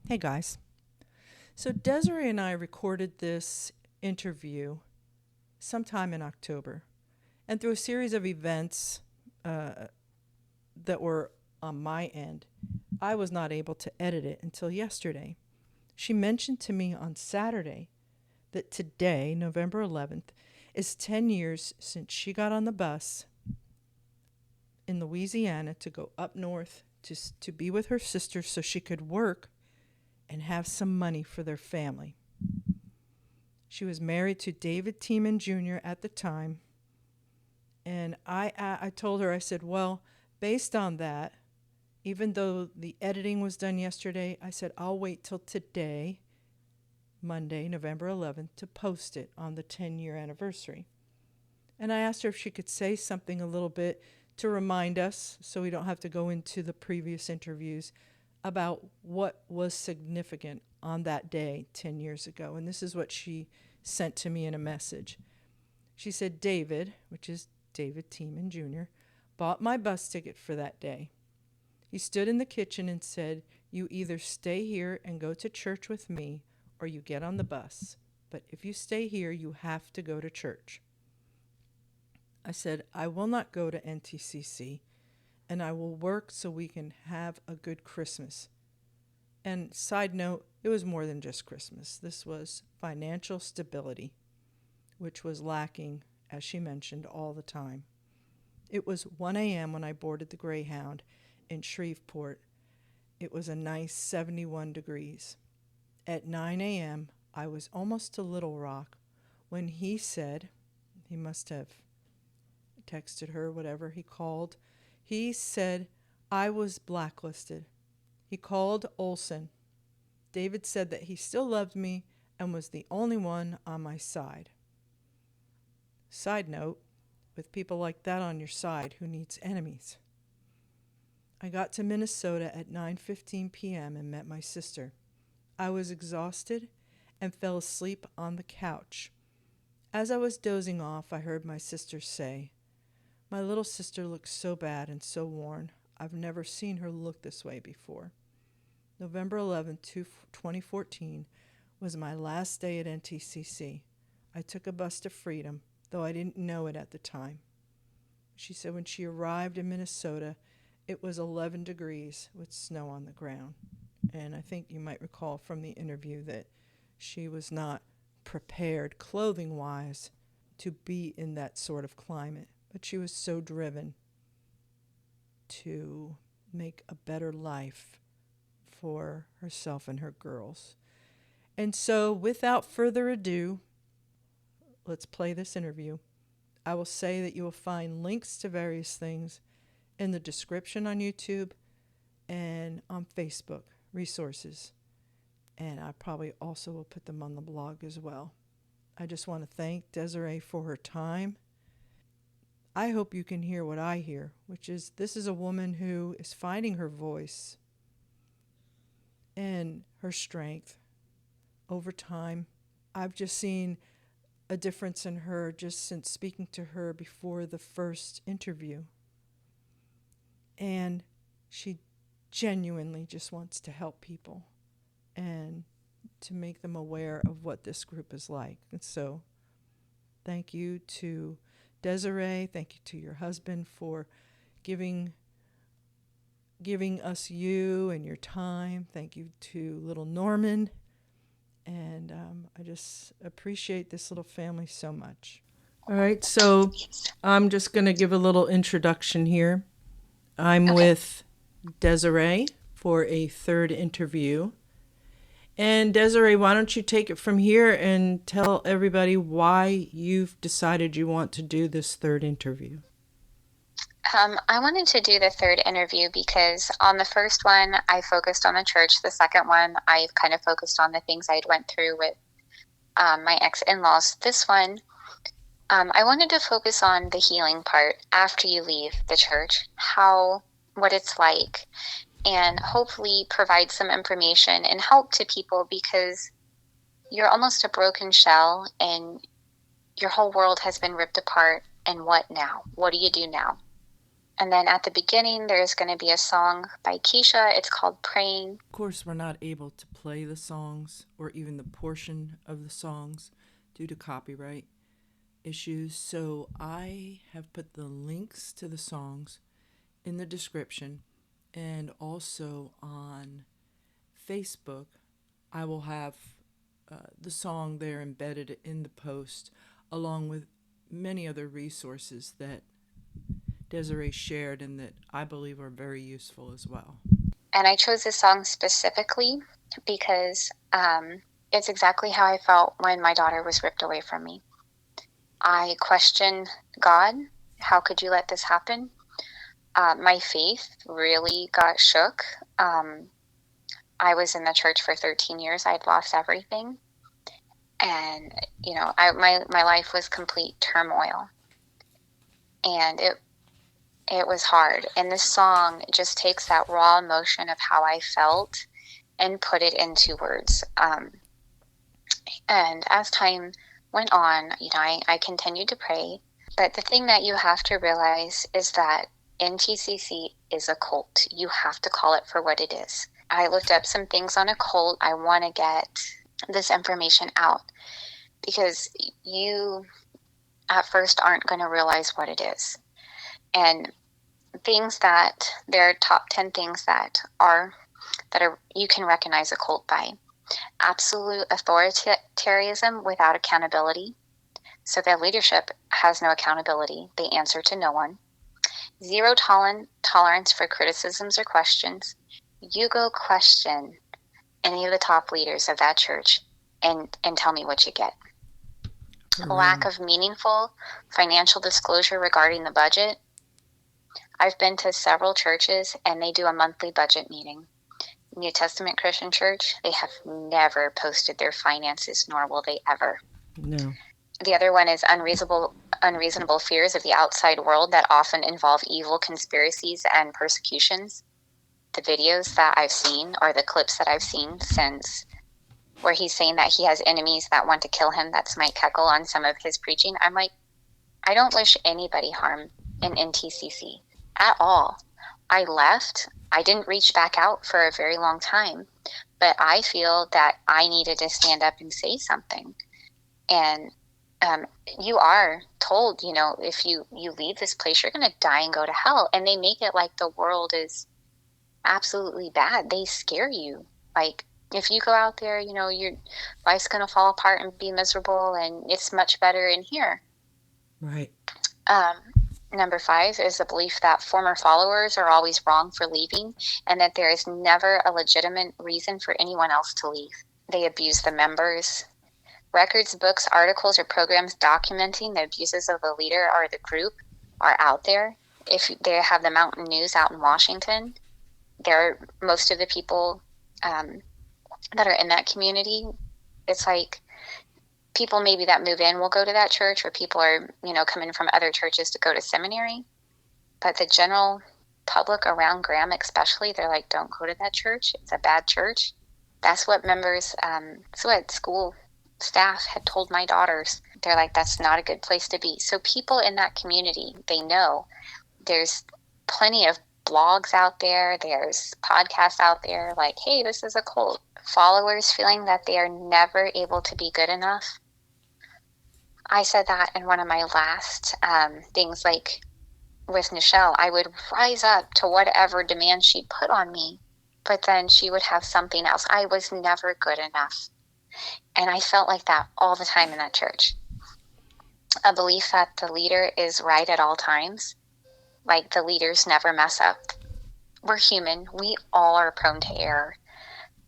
Hey guys. So Desiree and I recorded this interview sometime in October. And through a series of events that were on my end, I was not able to edit it until yesterday. She mentioned to me on Saturday that today, November 11th, is 10 years since she got on the bus in Louisiana to go up north to be with her sister so she could work and have some money for their family. She was married to David Tiemann Jr. at the time. And I told her, I said, well, based on that, even though the editing was done yesterday, I said, I'll wait till today, Monday, November 11th, to post it on the 10-year anniversary. And I asked her if she could say something a little bit to remind us, so we don't have to go into the previous interviews, about what was significant on that day 10 years ago. And this is what she sent to me in a message. She said, David, which is David Tiemann Jr., bought my bus ticket for that day. He stood in the kitchen and said, you either stay here and go to church with me or you get on the bus. But if you stay here, you have to go to church. I said, I will not go to NTCC, and I will work so we can have a good Christmas. And side note, it was more than just Christmas. This was financial stability, which was lacking, as she mentioned, all the time. It was 1 a.m. when I boarded the Greyhound in Shreveport. It was a nice 71 degrees. At 9 a.m., I was almost to Little Rock when he said, he must have texted her, whatever he called, he said, I was blacklisted. He called Olson. David said that he still loved me and was the only one on my side. Side note, with people like that on your side, who needs enemies? I got to Minnesota at 9:15 p.m. and met my sister. I was exhausted and fell asleep on the couch. As I was dozing off, I heard my sister say, my little sister looks so bad and so worn. I've never seen her look this way before. November 11, 2014 was my last day at NTCC. I took a bus to Freedom, though I didn't know it at the time. She said when she arrived in Minnesota, it was 11 degrees with snow on the ground. And I think you might recall from the interview that she was not prepared clothing-wise to be in that sort of climate. But she was so driven to make a better life for herself and her girls. And so, without further ado, let's play this interview. I will say that you will find links to various things in the description on YouTube and on Facebook, resources. And I probably also will put them on the blog as well. I just want to thank Desiree for her time. I hope you can hear what I hear, which is this is a woman who is finding her voice and her strength over time. I've just seen a difference in her just since speaking to her before the first interview. And she genuinely just wants to help people and to make them aware of what this group is like. And so thank you to Desiree, thank you to your husband for giving us you and your time. Thank you to little Norman. And I just appreciate this little family so much. All right, so I'm just going to give a little introduction here. I'm with Desiree for a third interview. And Desiree, why don't you take it from here and tell everybody why you've decided you want to do this third interview? I wanted to do the third interview because on the first one, I focused on the church. The second one, I kind of focused on the things I'd went through with my ex-in-laws. This one, I wanted to focus on the healing part after you leave the church, what it's like, and hopefully provide some information and help to people because you're almost a broken shell and your whole world has been ripped apart. And what now? What do you do now? And then at the beginning, there's going to be a song by Kesha. It's called Praying. Of course, we're not able to play the songs or even the portion of the songs due to copyright issues, so I have put the links to the songs in the description, and also on Facebook I will have the song there embedded in the post, along with many other resources that Desiree shared and that I believe are very useful as well. And I chose this song specifically because it's exactly how I felt when my daughter was ripped away from me. I questioned God. How could you let this happen? My faith really got shook. I was in the church for 13 years. I'd lost everything. And, you know, my life was complete turmoil. And it was hard. And this song just takes that raw emotion of how I felt and put it into words. And as time went on, you know, I continued to pray. But the thing that you have to realize is that NTCC is a cult. You have to call it for what it is. I looked up some things on a cult. I want to get this information out because you at first aren't going to realize what it is. And things that there are top 10 things that are you can recognize a cult by. Absolute authoritarianism without accountability. So their leadership has no accountability. They answer to no one. Zero tolerance for criticisms or questions. You go question any of the top leaders of that church and tell me what you get. Lack of meaningful financial disclosure regarding the budget. I've been to several churches and they do a monthly budget meeting. New Testament Christian Church, they have never posted their finances, nor will they ever. No. The other one is unreasonable fears of the outside world that often involve evil conspiracies and persecutions. The videos that I've seen, or the clips that I've seen since, where he's saying that he has enemies that want to kill him, that's Mike Keckle on some of his preaching. I'm like, I don't wish anybody harm in NTCC at all. I left. I didn't reach back out for a very long time, but I feel that I needed to stand up and say something. And you are told, you know, if you leave this place, you're going to die and go to hell. And they make it like the world is absolutely bad. They scare you. Like, if you go out there, you know, your life's going to fall apart and be miserable, and it's much better in here. Right. Number 5 is the belief that former followers are always wrong for leaving and that there is never a legitimate reason for anyone else to leave. They abuse the members. Records, books, articles, or programs documenting the abuses of the leader or the group are out there. If they have the Mountain News out in Washington, most of the people that are in that community, it's like people maybe that move in will go to that church, or people are, you know, coming from other churches to go to seminary. But the general public around Graham especially, they're like, don't go to that church. It's a bad church. That's what members, that's what school staff had told my daughters. They're like, that's not a good place to be. So people in that community, they know there's plenty of blogs out there. There's podcasts out there like, hey, this is a cult. Followers feeling that they are never able to be good enough. I said that in one of my last things, like with Nichelle, I would rise up to whatever demand she put on me, but then she would have something else. I was never good enough. And I felt like that all the time in that church. A belief that the leader is right at all times, like the leaders never mess up. We're human. We all are prone to error.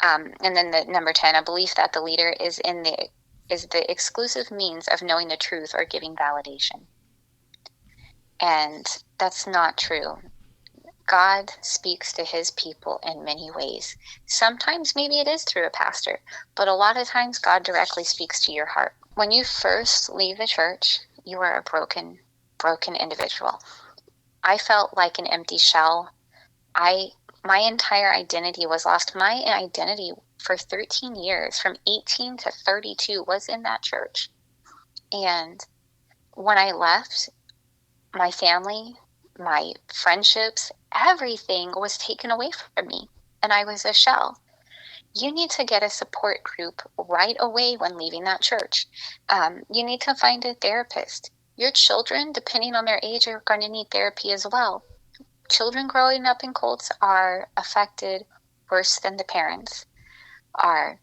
And then the number 10, a belief that the leader is the exclusive means of knowing the truth or giving validation. And that's not true. God speaks to his people in many ways. Sometimes maybe it is through a pastor, but a lot of times God directly speaks to your heart. When you first leave the church, you are a broken individual. I felt like an empty shell. My entire identity was lost. My identity for 13 years, from 18 to 32, was in that church. And when I left, my family, my friendships, everything was taken away from me, and I was a shell. You need to get a support group right away when leaving that church. You need to find a therapist. Your children, depending on their age, are going to need therapy as well. Children growing up in cults are affected worse than the parents are.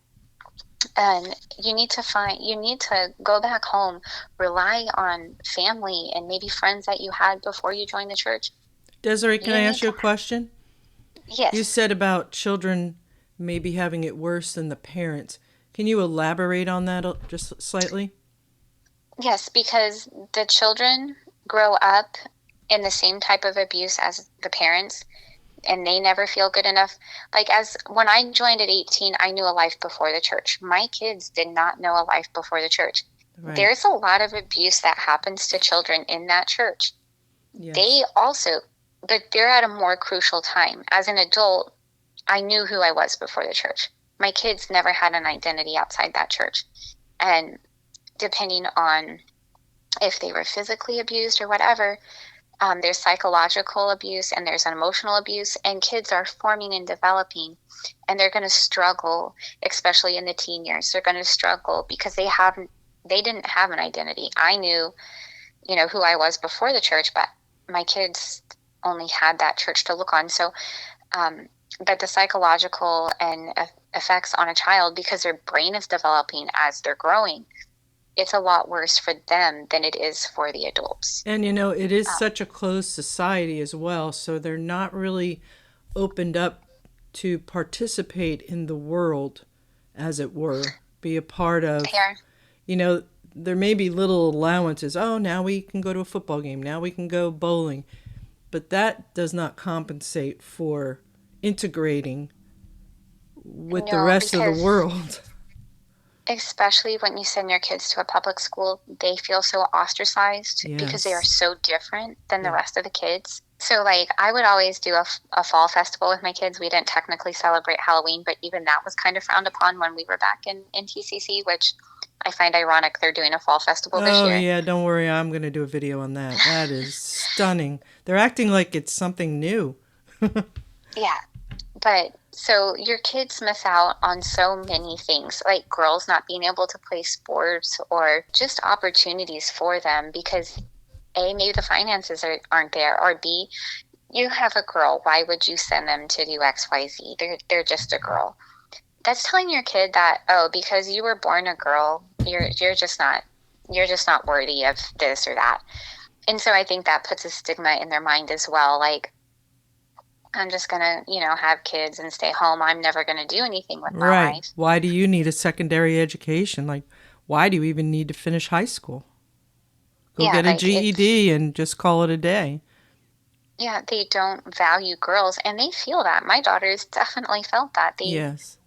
And you need to go back home, rely on family and maybe friends that you had before you joined the church. Desiree, can I ask you a question? Yes. You said about children maybe having it worse than the parents. Can you elaborate on that just slightly? Yes, because the children grow up in the same type of abuse as the parents, and they never feel good enough. Like, as when I joined at 18, I knew a life before the church. My kids did not know a life before the church. Right. There's a lot of abuse that happens to children in that church. Yes. They also, but they're at a more crucial time. As an adult, I knew who I was before the church. My kids never had an identity outside that church. And depending on if they were physically abused or whatever, there's psychological abuse and there's an emotional abuse, and kids are forming and developing, and they're going to struggle, especially in the teen years. They're going to struggle because they didn't have an identity. I knew, who I was before the church, but my kids only had that church to look on. So, but the psychological and effects on a child, because their brain is developing as they're growing, it's a lot worse for them than it is for the adults. And it is such a closed society as well, so they're not really opened up to participate in the world, as it were, be a part of. There may be little allowances. Oh, now we can go to a football game. Now we can go bowling. But that does not compensate for integrating with the rest of the world. Especially when you send your kids to a public school, they feel so ostracized. Yes. Because they are so different than the rest of the kids. So, I would always do a fall festival with my kids. We didn't technically celebrate Halloween, but even that was kind of frowned upon when we were back in NTCC, which I find ironic they're doing a fall festival this year. Oh, yeah, don't worry. I'm going to do a video on that. That is stunning. They're acting like it's something new. Yeah, but so your kids miss out on so many things, like girls not being able to play sports or just opportunities for them because A, maybe the finances aren't there, or B, you have a girl. Why would you send them to do X, Y, Z? They're just a girl. That's telling your kid that, because you were born a girl, you're just not worthy of this or that. And so I think that puts a stigma in their mind as well. Like, I'm just going to, have kids and stay home. I'm never going to do anything with my life. Why do you need a secondary education? Like, why do you even need to finish high school? Go get a GED and just call it a day. Yeah, they don't value girls, and they feel that. My daughters definitely felt that. Yes.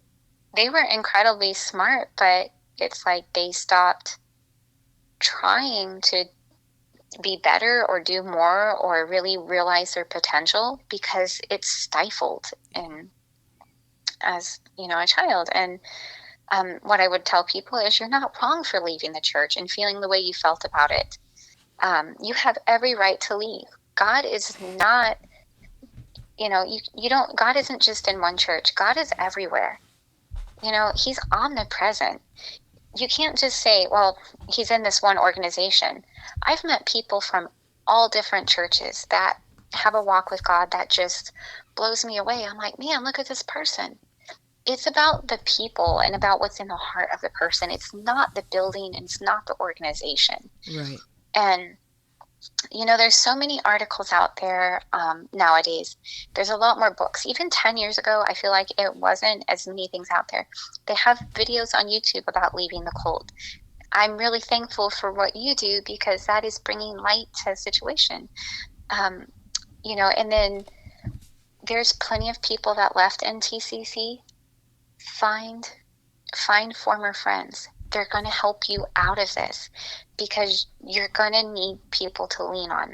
They were incredibly smart, but it's like they stopped trying to be better or do more or really realize their potential because it's stifled as a child. And what I would tell people is you're not wrong for leaving the church and feeling the way you felt about it. You have every right to leave. God is not, God isn't just in one church. God is everywhere. He's omnipresent. You can't just say, well, he's in this one organization. I've met people from all different churches that have a walk with God that just blows me away. I'm like, man, look at this person. It's about the people and about what's in the heart of the person. It's not the building and it's not the organization. Right. And, there's so many articles out there nowadays. There's a lot more books. Even 10 years ago, I feel like it wasn't as many things out there. They have videos on YouTube about leaving the cult. I'm really thankful for what you do because that is bringing light to the situation. And then there's plenty of people that left NTCC. Find former friends. They're going to help you out of this because you're going to need people to lean on.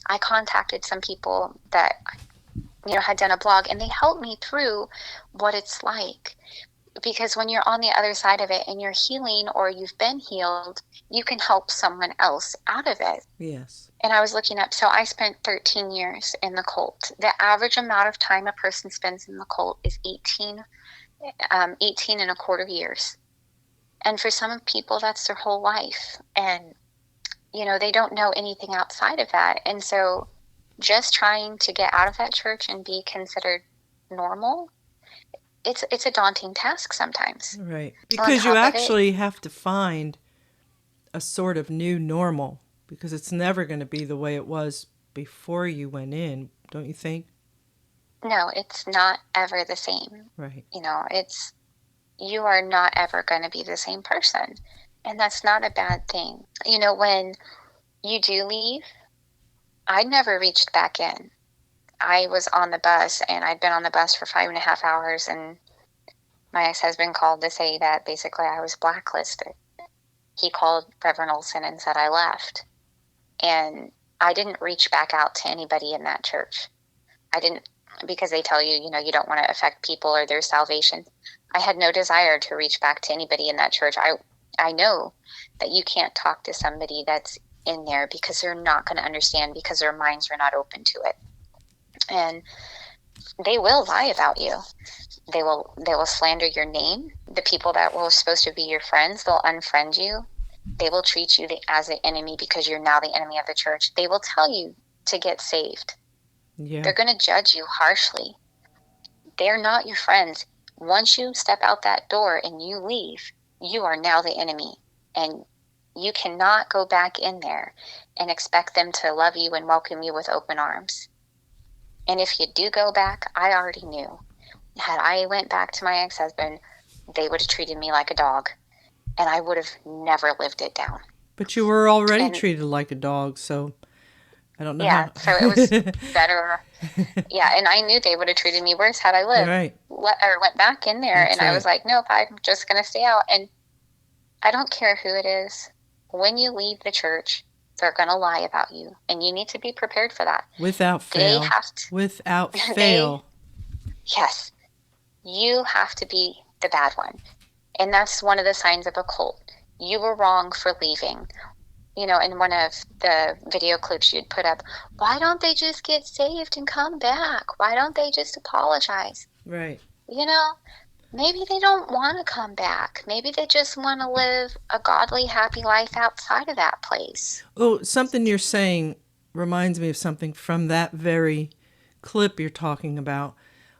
I contacted some people that, had done a blog, and they helped me through what it's like. because when you're on the other side of it and you're healing or you've been healed, you can help someone else out of it. Yes. And I was looking up, so I spent 13 years in the cult. The average amount of time a person spends in the cult is 18 and a quarter years. And for some people, that's their whole life. And, they don't know anything outside of that. And so just trying to get out of that church and be considered normal, it's a daunting task sometimes. Right. Because you actually have to find a sort of new normal, because it's never going to be the way it was before you went in, don't you think? No, it's not ever the same. Right. You are not ever going to be the same person. And that's not a bad thing. When you do leave, I never reached back in. I was on the bus, and I'd been on the bus for 5.5 hours, and my ex-husband called to say that basically I was blacklisted. He called Reverend Olson and said I left. And I didn't reach back out to anybody in that church. I didn't, because they tell you, you don't want to affect people or their salvation. I had no desire to reach back to anybody in that church. I know that you can't talk to somebody that's in there because they're not going to understand, because their minds are not open to it. And they will lie about you. They will slander your name. The people that were supposed to be your friends, they'll unfriend you. They will treat you as an enemy because you're now the enemy of the church. They will tell you to get saved. Yeah. They're going to judge you harshly. They're not your friends. Once you step out that door and you leave, you are now the enemy. And you cannot go back in there and expect them to love you and welcome you with open arms. And if you do go back, I already knew. Had I went back to my ex-husband, they would have treated me like a dog. And I would have never lived it down. But you were already treated like a dog, so I don't know. Yeah, so it was better. Yeah, and I knew they would have treated me worse had I lived. Right. Or went back in there. That's right. I was like, nope, I'm just going to stay out. And I don't care who it is. When you leave the church, they're going to lie about you. And you need to be prepared for that. Without fail. Without fail. Yes. You have to be the bad one. And that's one of the signs of a cult. You were wrong for leaving. In one of the video clips you'd put up, why don't they just get saved and come back? Why don't they just apologize? Right. Maybe they don't want to come back. Maybe they just want to live a godly, happy life outside of that place. Oh, something you're saying reminds me of something from that very clip you're talking about,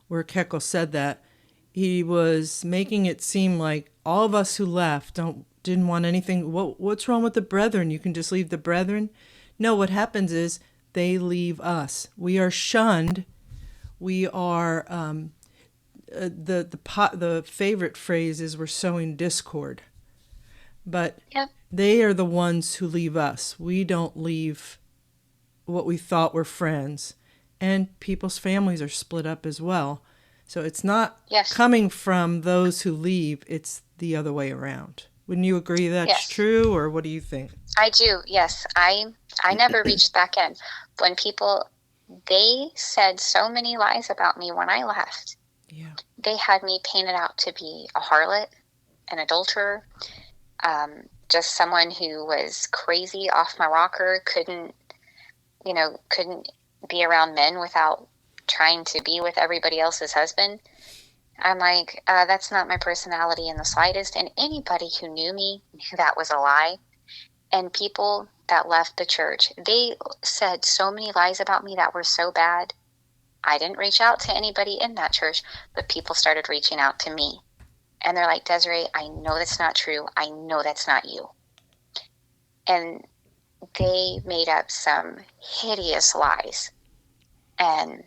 where Kekel said that. He was making it seem like all of us who left didn't want anything. What's wrong with the brethren? You can just leave the brethren? No, what happens is they leave us. We are shunned. We are, the favorite phrase is we're sowing discord. But yep. They are the ones who leave us. We don't leave what we thought were friends. And people's families are split up as well. So it's not coming from those who leave, it's the other way around. Wouldn't you agree that's true, or what do you think? I do, yes. I never reached back in. When they said so many lies about me when I left. Yeah. They had me painted out to be a harlot, an adulterer, just someone who was crazy off my rocker, couldn't be around men without trying to be with everybody else's husband. I'm like, that's not my personality in the slightest. And anybody who knew me knew that was a lie. And people that left the church, they said so many lies about me that were so bad. I didn't reach out to anybody in that church, but people started reaching out to me. And they're like, Desiree, I know that's not true. I know that's not you. And they made up some hideous lies. And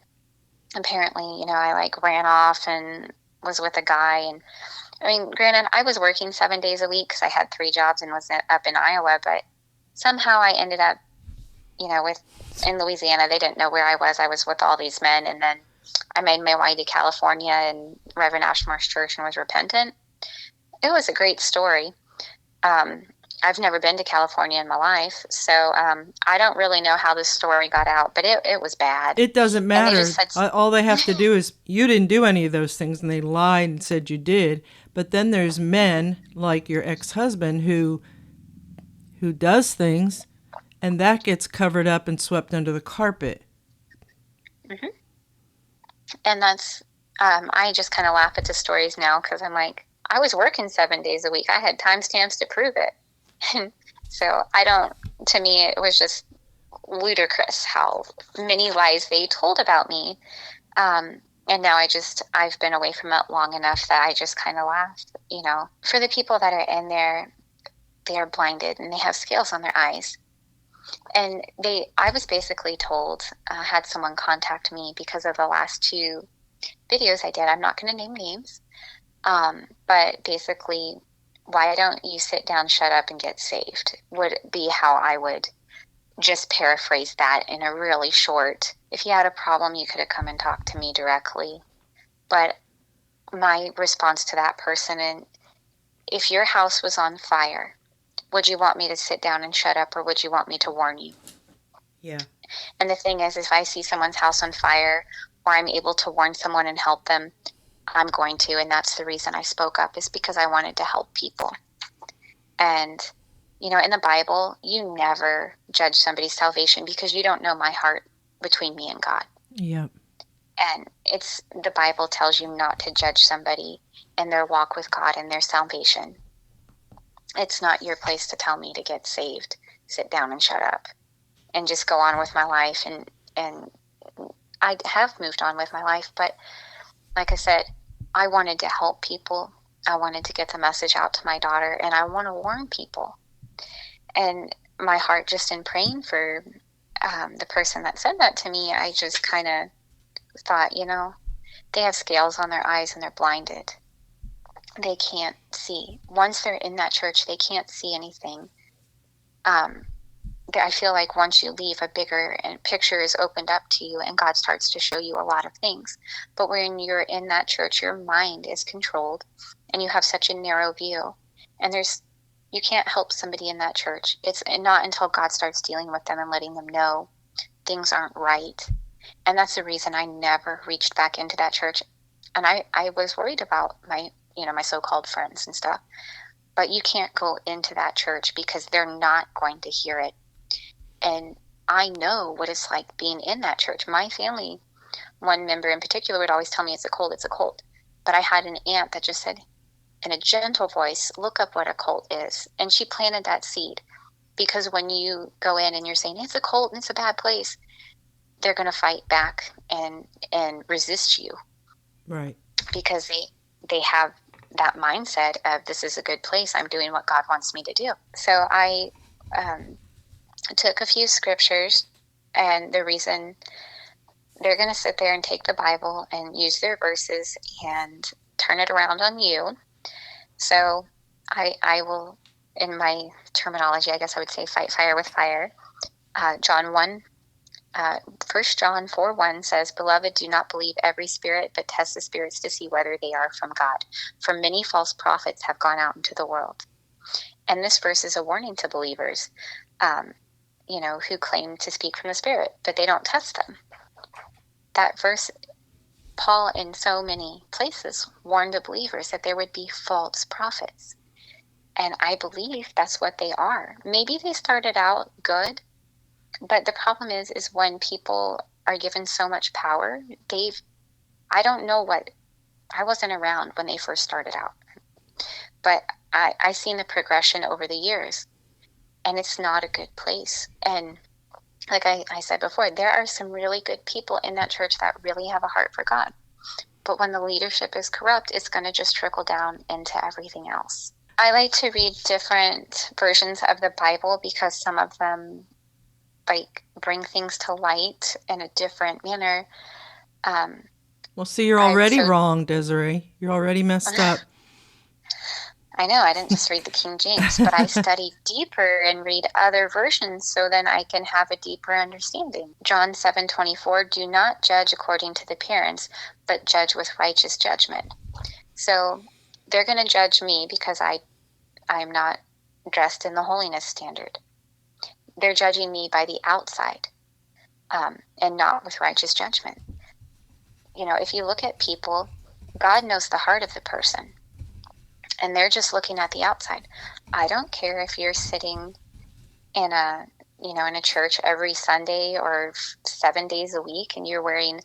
apparently, I ran off and was with a guy. And I mean, granted, I was working 7 days a week because I had 3 jobs and was up in Iowa, but somehow I ended up, in Louisiana. They didn't know where I was. I was with all these men. And then I made my way to California and Reverend Ashmore's church and was repentant. It was a great story. I've never been to California in my life, so I don't really know how this story got out, but it was bad. It doesn't matter. All they have to do is, you didn't do any of those things, and they lied and said you did, But then there's men like your ex-husband who does things, and that gets covered up and swept under the carpet. Mm-hmm. And that's, I just kind of laugh at the stories now because I'm like, I was working 7 days a week. I had timestamps to prove it. So to me, it was just ludicrous how many lies they told about me. And now I've been away from it long enough that I just kind of laughed, for the people that are in there, they are blinded and they have scales on their eyes. And I was basically told, had someone contact me because of the last 2 videos I did. I'm not going to name names, but basically, why don't you sit down, shut up, and get saved would be how I would just paraphrase that in a really short, if you had a problem, you could have come and talked to me directly. But my response to that person, and if your house was on fire, would you want me to sit down and shut up, or would you want me to warn you? Yeah. And the thing is, if I see someone's house on fire, or I'm able to warn someone and help them, I'm going to. And that's the reason I spoke up, is because I wanted to help people. And, in the Bible, you never judge somebody's salvation because you don't know my heart between me and God. Yep. And the Bible tells you not to judge somebody in their walk with God and their salvation. It's not your place to tell me to get saved, sit down and shut up, and just go on with my life. And I have moved on with my life, but like I said, I wanted to help people. I wanted to get the message out to my daughter, and I want to warn people. And my heart, just in praying for the person that said that to me, I just kind of thought, they have scales on their eyes and they're blinded. They can't see. Once they're in that church, they can't see anything. I feel like once you leave, a bigger picture is opened up to you, and God starts to show you a lot of things. But when you're in that church, your mind is controlled, and you have such a narrow view. And you can't help somebody in that church. It's not until God starts dealing with them and letting them know things aren't right. And that's the reason I never reached back into that church. And I was worried about my so-called friends and stuff. But you can't go into that church because they're not going to hear it. And I know what it's like being in that church. My family, one member in particular, would always tell me it's a cult, it's a cult. But I had an aunt that just said in a gentle voice, look up what a cult is. And she planted that seed, because when you go in and you're saying it's a cult and it's a bad place, they're going to fight back and resist you. Right. Because they have that mindset of, this is a good place, I'm doing what God wants me to do. So I took a few scriptures, and the reason they're going to sit there and take the Bible and use their verses and turn it around on you. So I will, in my terminology, I guess I would say, fight fire with fire. John 1, 1 John 4:1 says, Beloved, do not believe every spirit, but test the spirits to see whether they are from God. For many false prophets have gone out into the world. And this verse is a warning to believers, who claim to speak from the Spirit, but they don't test them. That verse, Paul in so many places warned the believers that there would be false prophets. And I believe that's what they are. Maybe they started out good, but the problem is when people are given so much power, I don't know I wasn't around when they first started out, but I've seen the progression over the years, and it's not a good place. And like I said before, there are some really good people in that church that really have a heart for God. But when the leadership is corrupt, it's going to just trickle down into everything else. I like to read different versions of the Bible because some of them bring things to light in a different manner. Well, see, you're already wrong, Desiree. You're already messed up. I know, I didn't just read the King James, but I study deeper and read other versions so then I can have a deeper understanding. John 7:24, do not judge according to the appearance, but judge with righteous judgment. So they're going to judge me because I'm not dressed in the holiness standard. They're judging me by the outside, and not with righteous judgment. If you look at people, God knows the heart of the person. and they're just looking at the outside. I don't care if you're sitting in a in a church every Sunday or 7 days a week, and you're wearing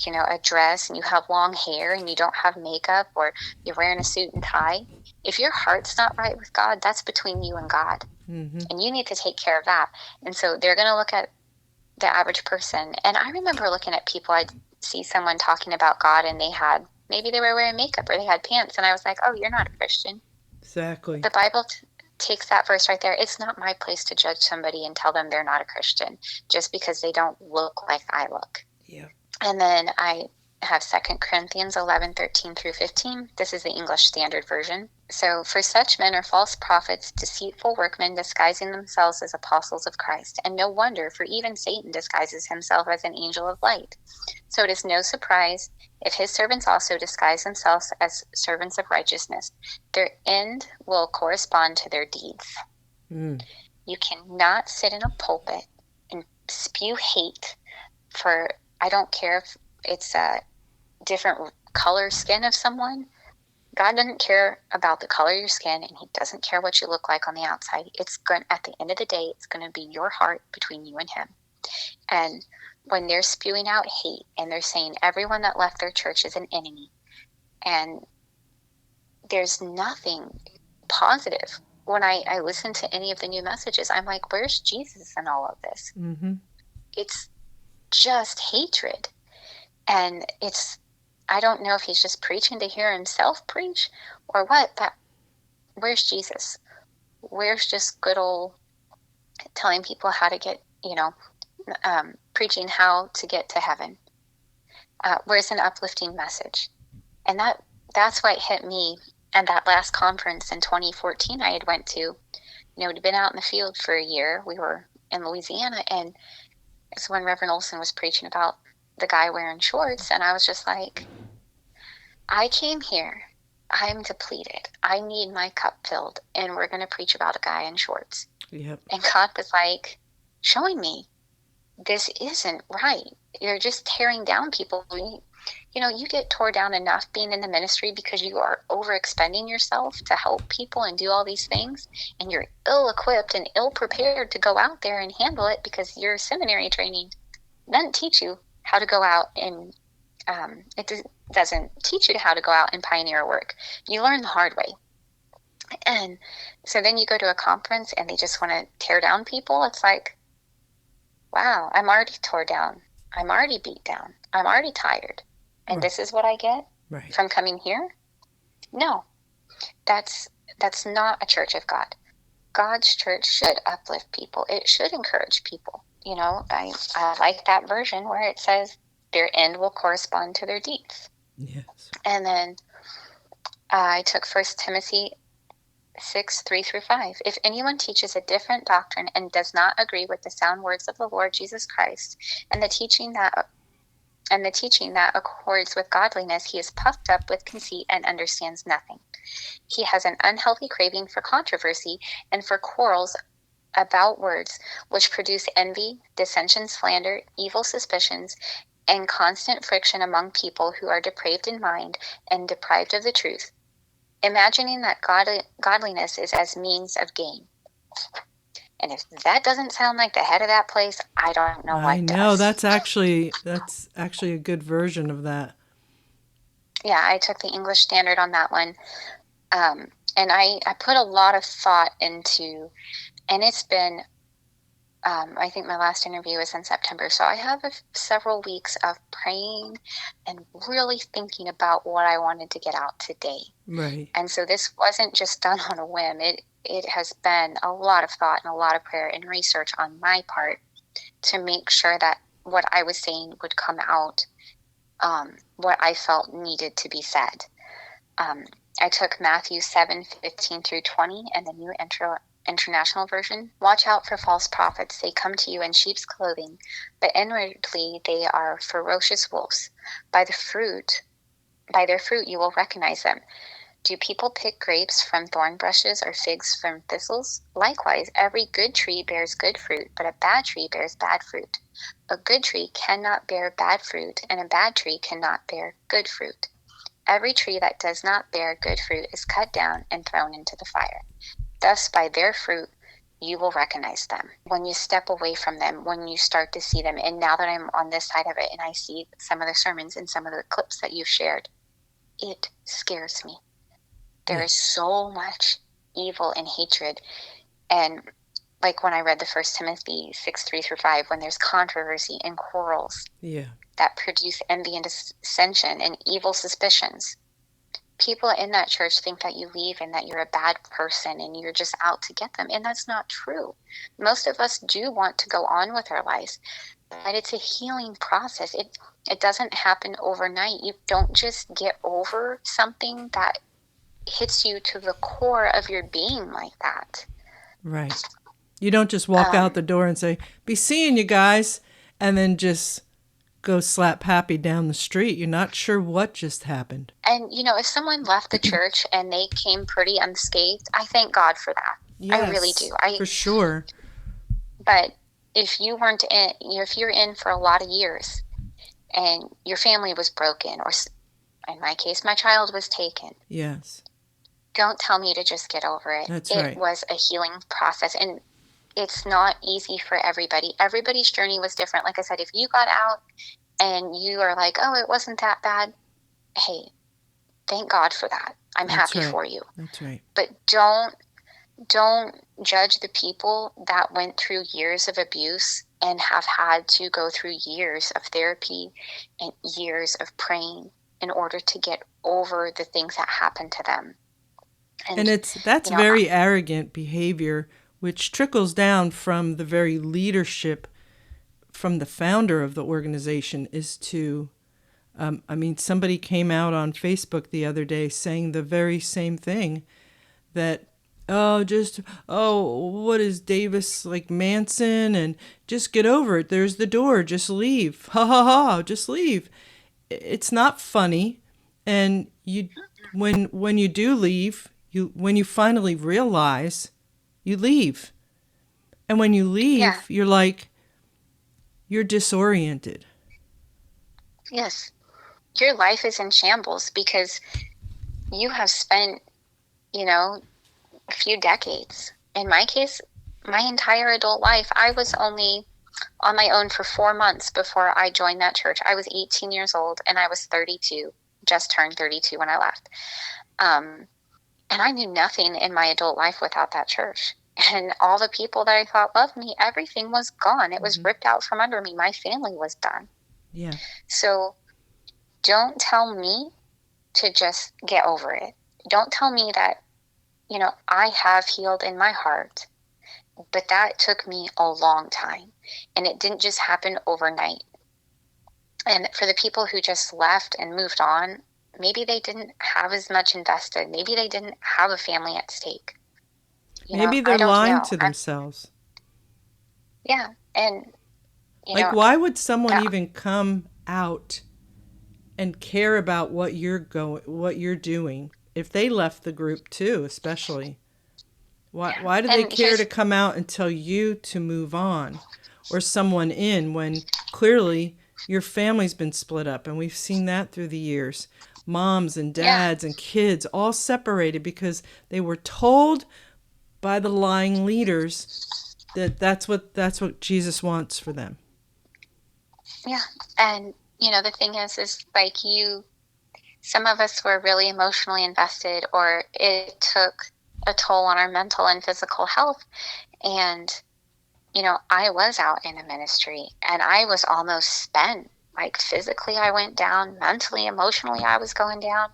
a dress, and you have long hair, and you don't have makeup, or you're wearing a suit and tie. If your heart's not right with God, that's between you and God. And you need to take care of that. And so they're going to look at the average person. And I remember looking at people, I'd see someone talking about God, and maybe they were wearing makeup or they had pants, and I was like, oh, you're not a Christian. Exactly. The Bible takes that verse right there. It's not my place to judge somebody and tell them they're not a Christian just because they don't look like I look. Yeah. And then I have 2 Corinthians 11:13-15. This is the English Standard Version. So, for such men are false prophets, deceitful workmen, disguising themselves as apostles of Christ. And no wonder, for even Satan disguises himself as an angel of light. So it is no surprise if his servants also disguise themselves as servants of righteousness. Their end will correspond to their deeds. You cannot sit in a pulpit and spew hate for, I don't care if it's a different color skin of someone. God doesn't care about the color of your skin, and he doesn't care what you look like on the outside. At the end of the day, it's going to be your heart between you and him. And when they're spewing out hate and they're saying everyone that left their church is an enemy, and there's nothing positive. When I listen to any of the new messages, I'm like, where's Jesus in all of this? It's just hatred. And I don't know if he's just preaching to hear himself preach or what, but where's Jesus? Where's just good old telling people how to get, preaching how to get to heaven? Where's an uplifting message? And that's why it hit me. And that last conference in 2014 I had went to, we'd been out in the field for a year. We were in Louisiana, and it's when Reverend Olson was preaching about the guy wearing shorts, and I was just like, I came here, I'm depleted, I need my cup filled, and we're going to preach about a guy in shorts. Yep. And God was like, showing me, this isn't right. You're just tearing down people. You get tore down enough being in the ministry because you are overexpending yourself to help people and do all these things, and you're ill-equipped and ill-prepared to go out there and handle it because your seminary training doesn't teach you how to go out and it doesn't teach you how to go out and pioneer work. You learn the hard way. And so then you go to a conference and they just want to tear down people. It's like, wow, I'm already tore down. I'm already beat down. I'm already tired. And This is what I get from coming here? No, that's not a church of God. God's church should uplift people. It should encourage people. I like that version where it says their end will correspond to their deeds. Yes. And then I took 1 Timothy 6:3-5. If anyone teaches a different doctrine and does not agree with the sound words of the Lord Jesus Christ and the teaching that accords with godliness, he is puffed up with conceit and understands nothing. He has an unhealthy craving for controversy and for quarrels about words, which produce envy, dissension, slander, evil suspicions, and constant friction among people who are depraved in mind and deprived of the truth, imagining that godliness is as means of gain. And if that doesn't sound like the head of that place, I don't know what does. I know, that's actually a good version of that. Yeah, I took the English Standard on that one. And I put a lot of thought into, and it's been, I think my last interview was in September, so I have several weeks of praying and really thinking about what I wanted to get out today. Right. And so this wasn't just done on a whim. It has been a lot of thought and a lot of prayer and research on my part to make sure that what I was saying would come out, what I felt needed to be said. I took Matthew 7:15-20 and the New International Version. Watch out for false prophets. They come to you in sheep's clothing, but inwardly they are ferocious wolves. By their fruit you will recognize them. Do people pick grapes from thorn bushes or figs from thistles? Likewise, every good tree bears good fruit, but a bad tree bears bad fruit. A good tree cannot bear bad fruit, and a bad tree cannot bear good fruit. Every tree that does not bear good fruit is cut down and thrown into the fire. Thus, by their fruit, you will recognize them. When you step away from them, when you start to see them, and now that I'm on this side of it and I see some of the sermons and some of the clips that you've shared, it scares me. There is so much evil and hatred. And like when I read the 1 Timothy 6:3-5, when there's controversy and quarrels that produce envy and dissension and evil suspicions, people in that church think that you leave and that you're a bad person and you're just out to get them. And that's not true. Most of us do want to go on with our lives, but it's a healing process. It doesn't happen overnight. You don't just get over something that hits you to the core of your being like that. Right. You don't just walk out the door and say, "Be seeing you guys," and then just go slap happy down the street. You're not sure what just happened. And, you know, if someone left the church and they came pretty unscathed, I thank God for that. Yes, I really do. For sure. But if you weren't in, you know, if you're in for a lot of years and your family was broken, or in my case, my child was taken. Yes. Don't tell me to just get over it. That's it right. was a healing process, and it's not easy for everybody. Everybody's journey was different. Like I said, if you got out and you are like, oh, it wasn't that bad, hey, thank God for that. I'm happy for you. That's right. But don't judge the people that went through years of abuse and have had to go through years of therapy and years of praying in order to get over the things that happened to them. And that's very arrogant behavior, which trickles down from the very leadership, from the founder of the organization, is to, somebody came out on Facebook the other day saying the very same thing, that, what is Davis, like Manson, and just get over it. There's the door. Just leave. Ha ha ha. Just leave. It's not funny. And when you do leave, when you finally realize, you leave. And when you leave, you're disoriented. Yes. Your life is in shambles because you have spent, a few decades. In my case, my entire adult life, I was only on my own for 4 months before I joined that church. I was 18 years old and I was 32, just turned 32 when I left. And I knew nothing in my adult life without that church. And all the people that I thought loved me, everything was gone. It was ripped out from under me. My family was done. Yeah. So don't tell me to just get over it. Don't tell me that, I have healed in my heart, but that took me a long time. And it didn't just happen overnight. And for the people who just left and moved on, maybe they didn't have as much invested. Maybe they didn't have a family at stake. Maybe they're lying to themselves. Yeah. And, why would someone even come out and care about what you're doing if they left the group too, especially? Why do they care to come out and tell you to move on, or someone in, when clearly your family's been split up? And we've seen that through the years. Moms and dads and kids all separated because they were told by the lying leaders that that's what Jesus wants for them. Yeah. And, the thing is like some of us were really emotionally invested, or it took a toll on our mental and physical health. And, I was out in a ministry and I was almost spent. Like physically I went down, mentally, emotionally I was going down.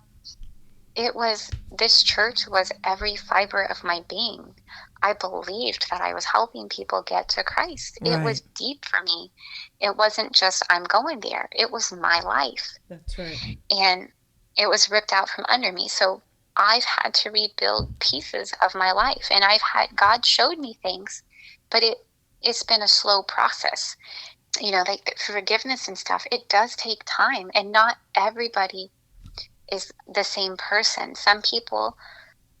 This church was every fiber of my being. I believed that I was helping people get to Christ. Right. It was deep for me. It wasn't just I'm going there. It was my life. That's right. And it was ripped out from under me. So I've had to rebuild pieces of my life. And God showed me things, but it's been a slow process. Like forgiveness and stuff, it does take time. And not everybody is the same person. Some people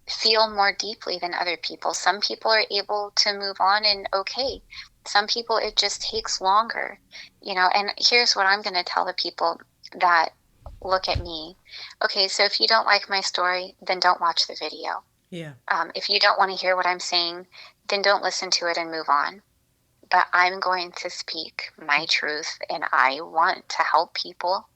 feel more deeply than other people. Some people are able to move on and okay. Some people, it just takes longer, and here's what I'm going to tell the people that look at me. Okay, so if you don't like my story, then don't watch the video. Yeah. If you don't want to hear what I'm saying, then don't listen to it and move on. But I'm going to speak my truth, and I want to help people.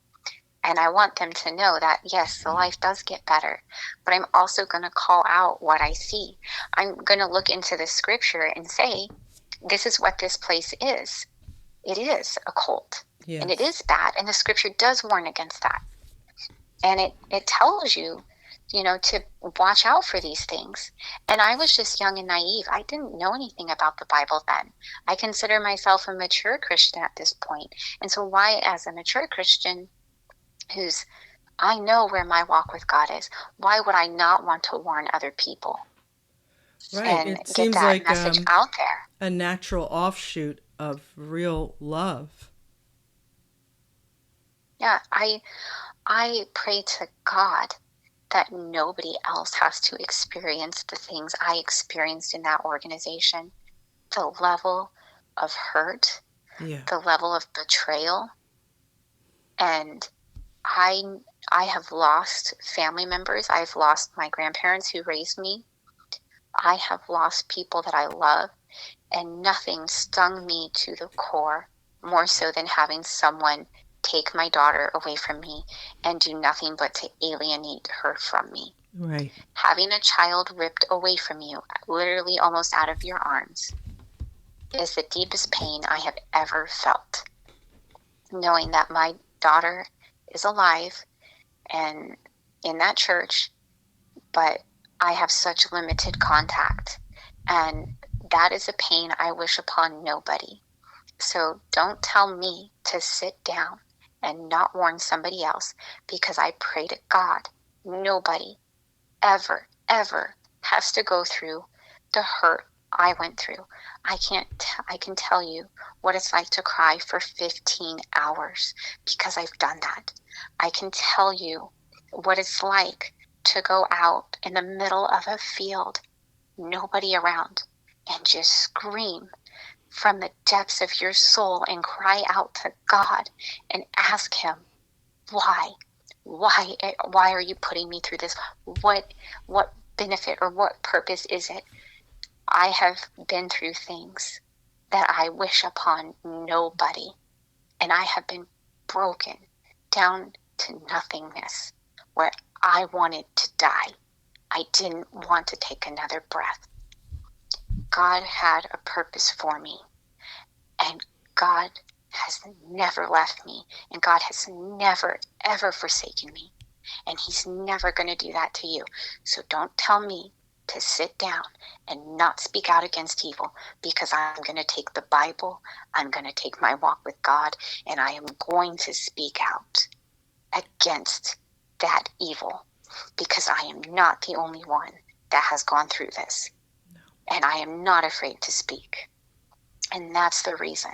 And I want them to know that, yes, the life does get better, but I'm also going to call out what I see. I'm going to look into the scripture and say, this is what this place is. It is a cult, Yes. and it is bad. And the scripture does warn against that. And it tells you, to watch out for these things. And I was just young and naive. I didn't know anything about the Bible then. I consider myself a mature Christian at this point. And so why, as a mature Christian I know where my walk with God is, why would I not want to warn other people? Right. And It get seems that like message out there. a natural offshoot of real love. Yeah, I pray to God that nobody else has to experience the things I experienced in that organization. The level of hurt, the level of betrayal. And I have lost family members. I've lost my grandparents who raised me. I have lost people that I love, and nothing stung me to the core more so than having someone take my daughter away from me and do nothing but to alienate her from me. Right. Having a child ripped away from you, literally almost out of your arms, is the deepest pain I have ever felt. Knowing that my daughter is alive and in that church, but I have such limited contact, and that is a pain I wish upon nobody. So don't tell me to sit down and not warn somebody else, because I pray to God nobody ever, ever has to go through the hurt I went through. I can tell you what it's like to cry for 15 hours because I've done that. I can tell you what it's like to go out in the middle of a field, nobody around, and just scream from the depths of your soul and cry out to God and ask him, why are you putting me through this? What benefit or what purpose is it? I have been through things that I wish upon nobody, and I have been broken down to nothingness where I wanted to die. I didn't want to take another breath. God had a purpose for me, and God has never left me, and God has never, ever forsaken me, and he's never going to do that to you. So don't tell me to sit down and not speak out against evil, because I'm going to take the Bible, I'm going to take my walk with God, and I am going to speak out against that evil, because I am not the only one that has gone through this. No. And I am not afraid to speak. And that's the reason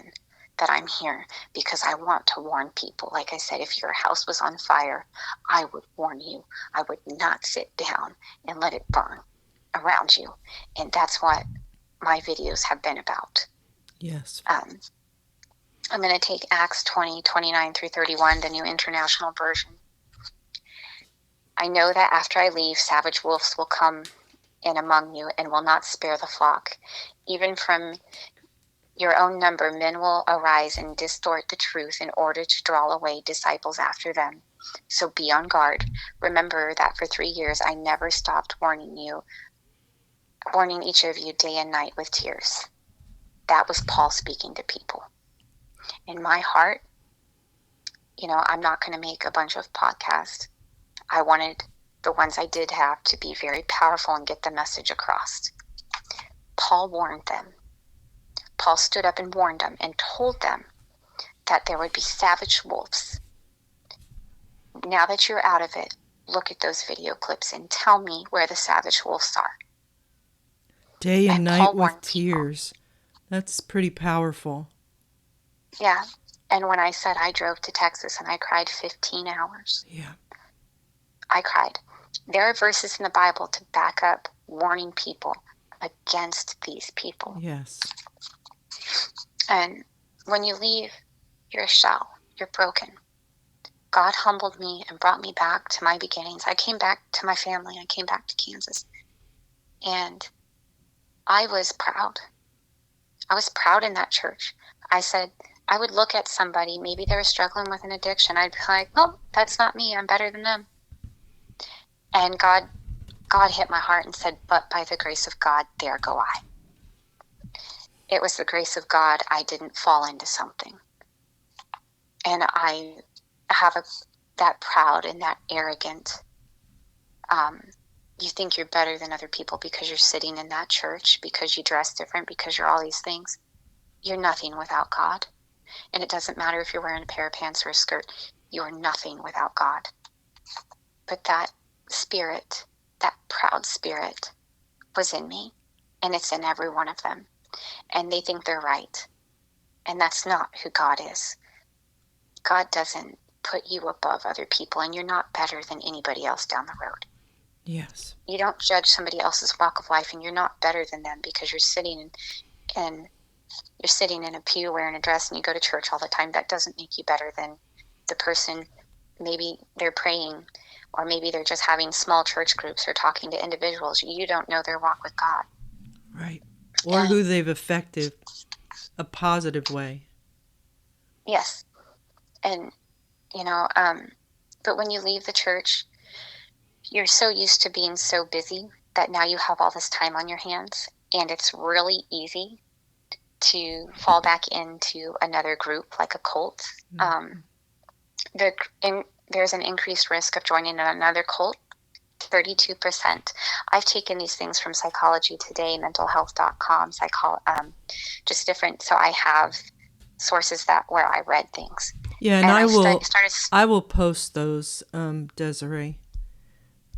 that I'm here, because I want to warn people. Like I said, if your house was on fire, I would warn you. I would not sit down and let it burn around you. And that's what my videos have been about. Yes. I'm going to take Acts 20:29 through 31, the New International Version. I know that after I leave, savage wolves will come in among you and will not spare the flock. Even from your own number, men will arise and distort the truth in order to draw away disciples after them. So be on guard. Remember that for 3 years I never stopped warning each of you day and night with tears. That was Paul speaking to people. In my heart, I'm not going to make a bunch of podcasts. I wanted the ones I did have to be very powerful and get the message across. Paul warned them. Paul stood up and warned them and told them that there would be savage wolves. Now that you're out of it, look at those video clips and tell me where the savage wolves are. Day and night with tears. That's pretty powerful. Yeah. And when I said I drove to Texas and I cried 15 hours. Yeah. I cried. There are verses in the Bible to back up warning people against these people. Yes. And when you leave, you're a shell. You're broken. God humbled me and brought me back to my beginnings. I came back to my family. I came back to Kansas. And I was proud. I was proud in that church. I said, I would look at somebody, maybe they were struggling with an addiction. I'd be like, oh, that's not me. I'm better than them. And God hit my heart and said, but by the grace of God, there go I. It was the grace of God I didn't fall into something. And I have that proud and that arrogant, you think you're better than other people because you're sitting in that church, because you dress different, because you're all these things. You're nothing without God. And it doesn't matter if you're wearing a pair of pants or a skirt. You're nothing without God. But that spirit, that proud spirit, was in me. And it's in every one of them. And they think they're right. And that's not who God is. God doesn't put you above other people, and you're not better than anybody else down the road. Yes. You don't judge somebody else's walk of life, and you're not better than them because you're sitting in a pew wearing a dress and you go to church all the time. That doesn't make you better than the person. Maybe they're praying, or maybe they're just having small church groups or talking to individuals. You don't know their walk with God. Right. Or who they've affected a positive way. Yes. And, but when you leave the church, you're so used to being so busy that now you have all this time on your hands, and it's really easy to fall back into another group like a cult. Mm-hmm. There's an increased risk of joining another cult, 32%. I've taken these things from Psychology Today, mentalhealth.com, just different. So I have sources where I read things. Yeah, and I will post those, Desiree,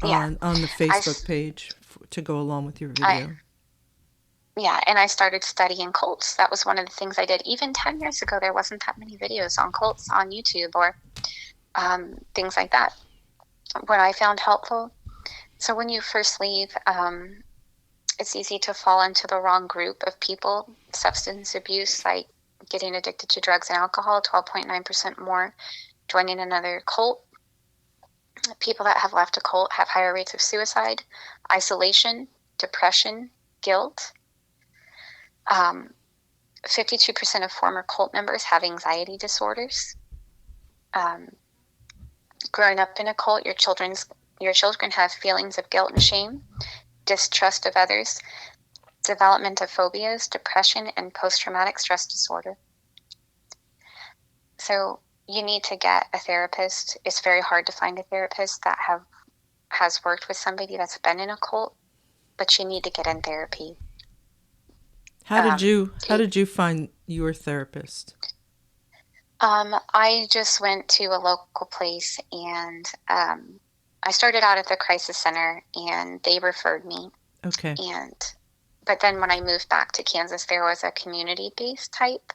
on the Facebook page to go along with your video. And I started studying cults. That was one of the things I did. Even 10 years ago, there wasn't that many videos on cults on YouTube or things like that. What I found helpful, so when you first leave, it's easy to fall into the wrong group of people. Substance abuse, like getting addicted to drugs and alcohol, 12.9% more. Joining another cult. People that have left a cult have higher rates of suicide, isolation, depression, guilt. 52% of former cult members have anxiety disorders. Growing up in a cult, your children have feelings of guilt and shame, distrust of others, development of phobias, depression, and post-traumatic stress disorder. So you need to get a therapist. It's very hard to find a therapist that has worked with somebody that's been in a cult, but you need to get in therapy. How did you find your therapist? I just went to a local place, and I started out at the crisis center, and they referred me. Okay. But then when I moved back to Kansas, there was a community-based type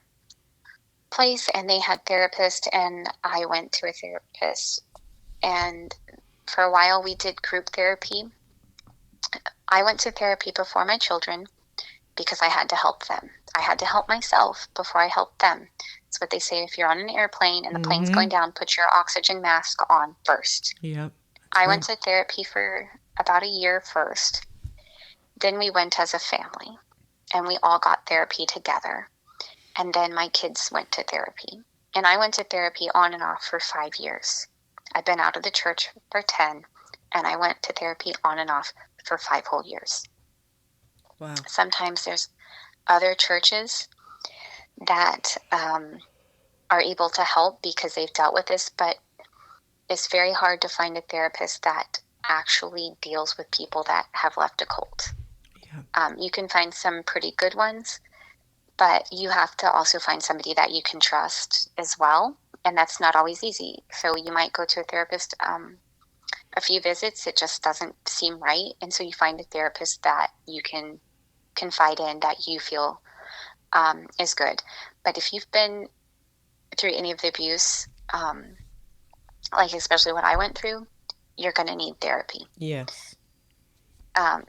place, and they had therapists, and I went to a therapist. And for a while, we did group therapy. I went to therapy before my children because I had to help them. I had to help myself before I helped them. That's what they say. If you're on an airplane and the plane's going down, put your oxygen mask on first. Yep. I went to therapy for about a year first. Then we went as a family, and we all got therapy together. And then my kids went to therapy. And I went to therapy on and off for 5 years. I've been out of the church for 10, and I went to therapy on and off for 5 whole years. Wow. Sometimes there's other churches that are able to help because they've dealt with this, but it's very hard to find a therapist that actually deals with people that have left a cult. Yeah. You can find some pretty good ones, but you have to also find somebody that you can trust as well, and that's not always easy. So you might go to a therapist a few visits, it just doesn't seem right, and so you find a therapist that you can confide in, that you feel is good. But if you've been through any of the abuse, like especially what I went through, you're going to need therapy. Yes. I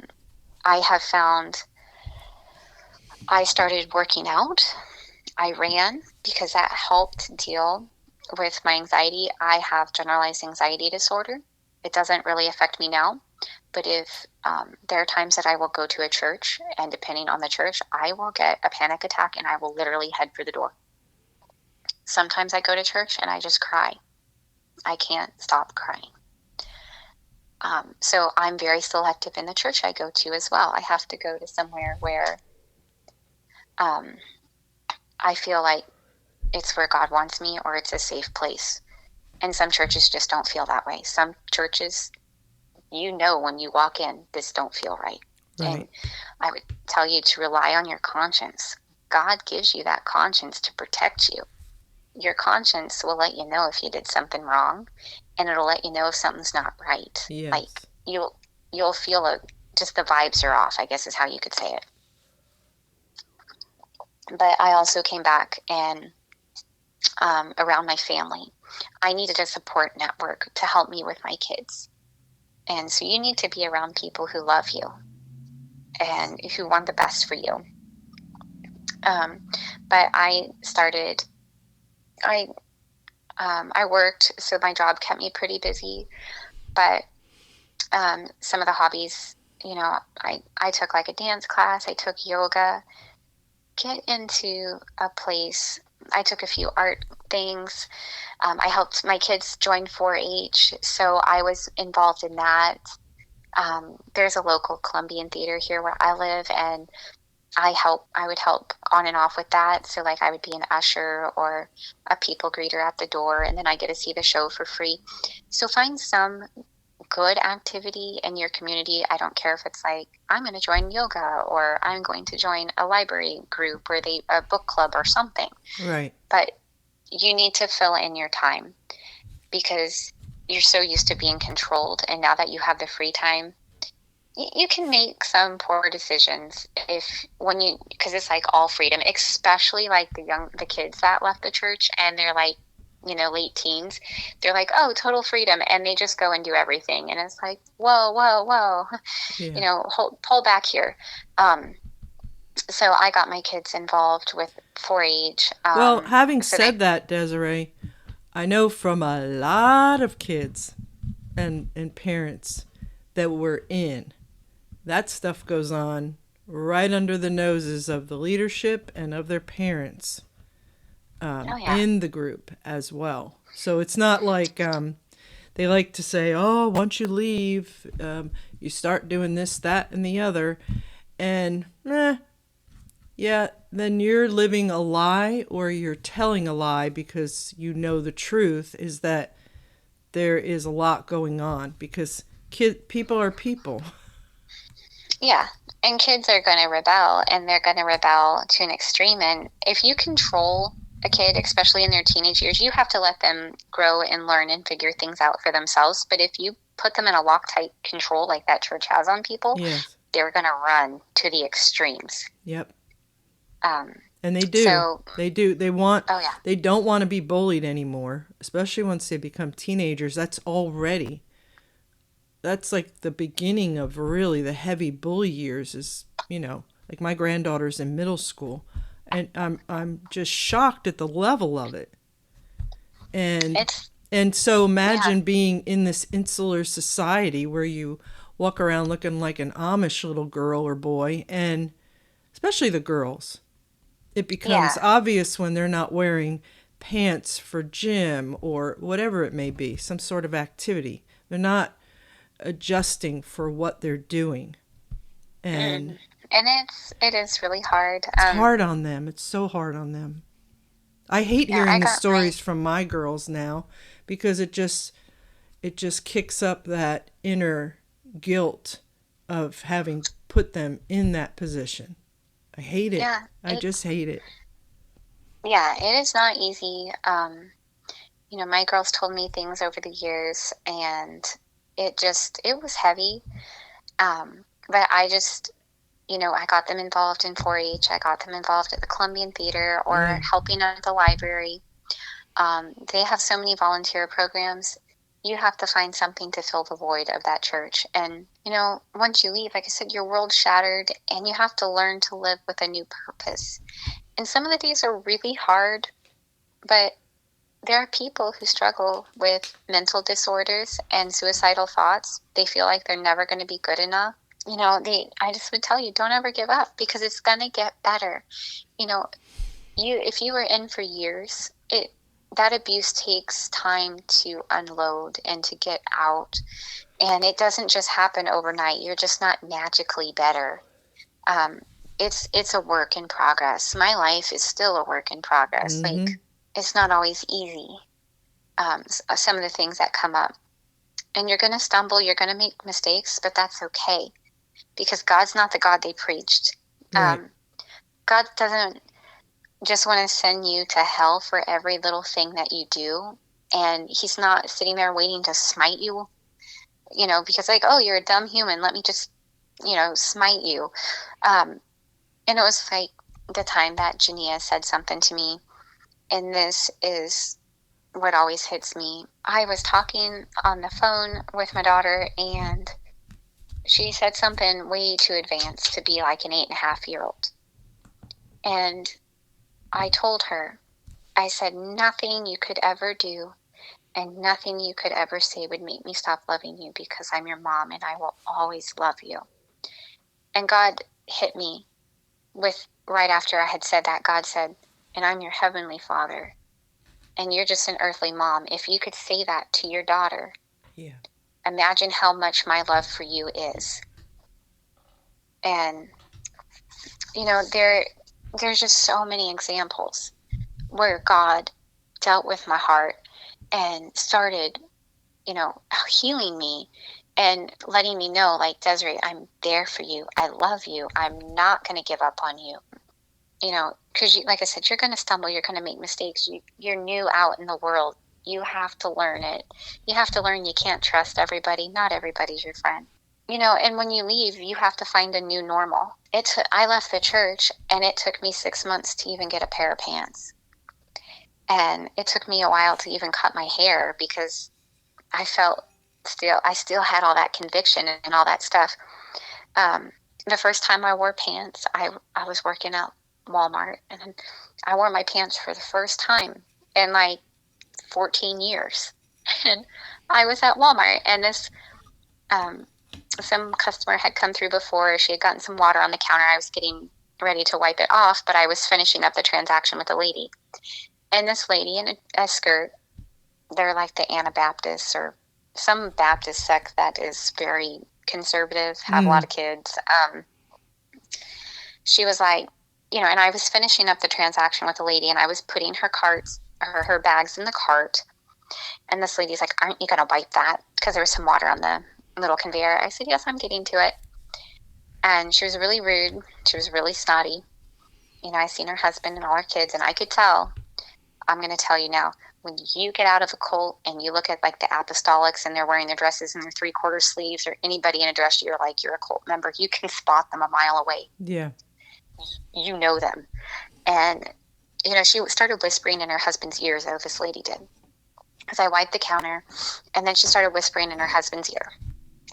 have found I started working out. I ran because that helped deal. with my anxiety, I have generalized anxiety disorder. It doesn't really affect me now, but if there are times that I will go to a church, and depending on the church, I will get a panic attack and I will literally head for the door. Sometimes I go to church and I just cry. I can't stop crying. So I'm very selective in the church I go to as well. I have to go to somewhere where I feel like it's where God wants me, or it's a safe place. And some churches just don't feel that way. Some churches, when you walk in, this don't feel right. And I would tell you to rely on your conscience. God gives you that conscience to protect you. Your conscience will let you know if you did something wrong, and it'll let you know if something's not right. Yes. Like you'll feel just the vibes are off, I guess is how you could say it. But I also came back and around my family, I needed a support network to help me with my kids. And so you need to be around people who love you and who want the best for you. But I worked, so my job kept me pretty busy. But some of the hobbies, I took like a dance class, I took yoga. Get into a place. I took a few art things. I helped my kids join 4-H, so I was involved in that. There's a local Colombian theater here where I live, and I would help on and off with that. So like I would be an usher or a people greeter at the door, and then I get to see the show for free. So find some good activity in your community. I don't care if it's like, I'm going to join yoga, or I'm going to join a library group, or a book club or something. Right. But you need to fill in your time, because you're so used to being controlled. And now that you have the free time, you can make some poor decisions because it's like all freedom, especially like the kids that left the church and they're like, late teens. They're like, oh, total freedom, and they just go and do everything, and it's like, whoa, Yeah. pull back here. So I got my kids involved with 4-H. Well, having said that, Desiree, I know from a lot of kids and parents that were in, that stuff goes on right under the noses of the leadership and of their parents. In the group as well. So it's not like they like to say, oh, once you leave, you start doing this, that, and the other. And, yeah, then you're living a lie, or you're telling a lie, because you know the truth is that there is a lot going on, because people are people. Yeah, and kids are going to rebel, and they're going to rebel to an extreme. And if you control a kid, especially in their teenage years, you have to let them grow and learn and figure things out for themselves. But if you put them in a Loctite control like that church has on people, Yes. They're going to run to the extremes. Yep. And they do. So, they do. They want. Oh yeah. They don't want to be bullied anymore, especially once they become teenagers. That's like the beginning of really the heavy bully years. Is like my granddaughter's in middle school, and I'm just shocked at the level of it. And so imagine being in this insular society where you walk around looking like an Amish little girl or boy, and especially the girls. It becomes obvious when they're not wearing pants for gym or whatever it may be, some sort of activity. They're not adjusting for what they're doing. And it is really hard. It's hard on them. It's so hard on them. I hate hearing the stories from my girls now, because it just kicks up that inner guilt of having put them in that position. I hate it. Yeah, I just hate it. Yeah, it is not easy. My girls told me things over the years, and it was heavy. But I just, I got them involved in 4-H. I got them involved at the Colombian Theater, or helping at the library. They have so many volunteer programs. You have to find something to fill the void of that church. And, once you leave, like I said, your world's shattered, and you have to learn to live with a new purpose. And some of the days are really hard, but there are people who struggle with mental disorders and suicidal thoughts. They feel like they're never going to be good enough. I just would tell you, don't ever give up, because it's going to get better. If you were in for years, that abuse takes time to unload and to get out. And it doesn't just happen overnight. You're just not magically better. It's a work in progress. My life is still a work in progress. Mm-hmm. Like, it's not always easy. Some of the things that come up, and you're going to stumble, you're going to make mistakes, but that's okay, because God's not the God they preached. Right. God doesn't just want to send you to hell for every little thing that you do. And he's not sitting there waiting to smite you, because like, oh, you're a dumb human, let me just, smite you. And it was like the time that Jania said something to me, and this is what always hits me. I was talking on the phone with my daughter, and she said something way too advanced to be like an 8.5-year-old. And I told her, I said, nothing you could ever do and nothing you could ever say would make me stop loving you, because I'm your mom and I will always love you. And God hit me with, right after I had said that, God said, and I'm your heavenly Father, and you're just an earthly mom. If you could say that to your daughter, Yeah. imagine how much my love for you is. And, there's just so many examples where God dealt with my heart and started, healing me and letting me know, like, Desiree, I'm there for you. I love you. I'm not going to give up on you. Because, like I said, you're going to stumble. You're going to make mistakes. You're new out in the world. You have to learn it. You have to learn you can't trust everybody. Not everybody's your friend. And when you leave, you have to find a new normal. I left the church, and it took me 6 months to even get a pair of pants. And it took me a while to even cut my hair, because I still had all that conviction and all that stuff. The first time I wore pants, I was working at Walmart, and I wore my pants for the first time in like 14 years. And I was at Walmart, and this, some customer had come through before. She had gotten some water on the counter. I was getting ready to wipe it off, but I was finishing up the transaction with a lady. And this lady in a skirt, they're like the Anabaptists or some Baptist sect that is very conservative, have a lot of kids. She was like, and I was finishing up the transaction with a lady, and I was putting her bags in the cart. And this lady's like, aren't you going to wipe that? Because there was some water on the little conveyor. I said, yes, I'm getting to it. And she was really rude. She was really snotty. I seen her husband and all her kids, and I could tell. I'm going to tell you now, when you get out of a cult and you look at like the apostolics and they're wearing their dresses in their 3/4 sleeves, or anybody in a dress, you're a cult member. You can spot them a mile away. Yeah. You know them. And, she started whispering in her husband's ears, though, this lady did. Because I wiped the counter, and then she started whispering in her husband's ear.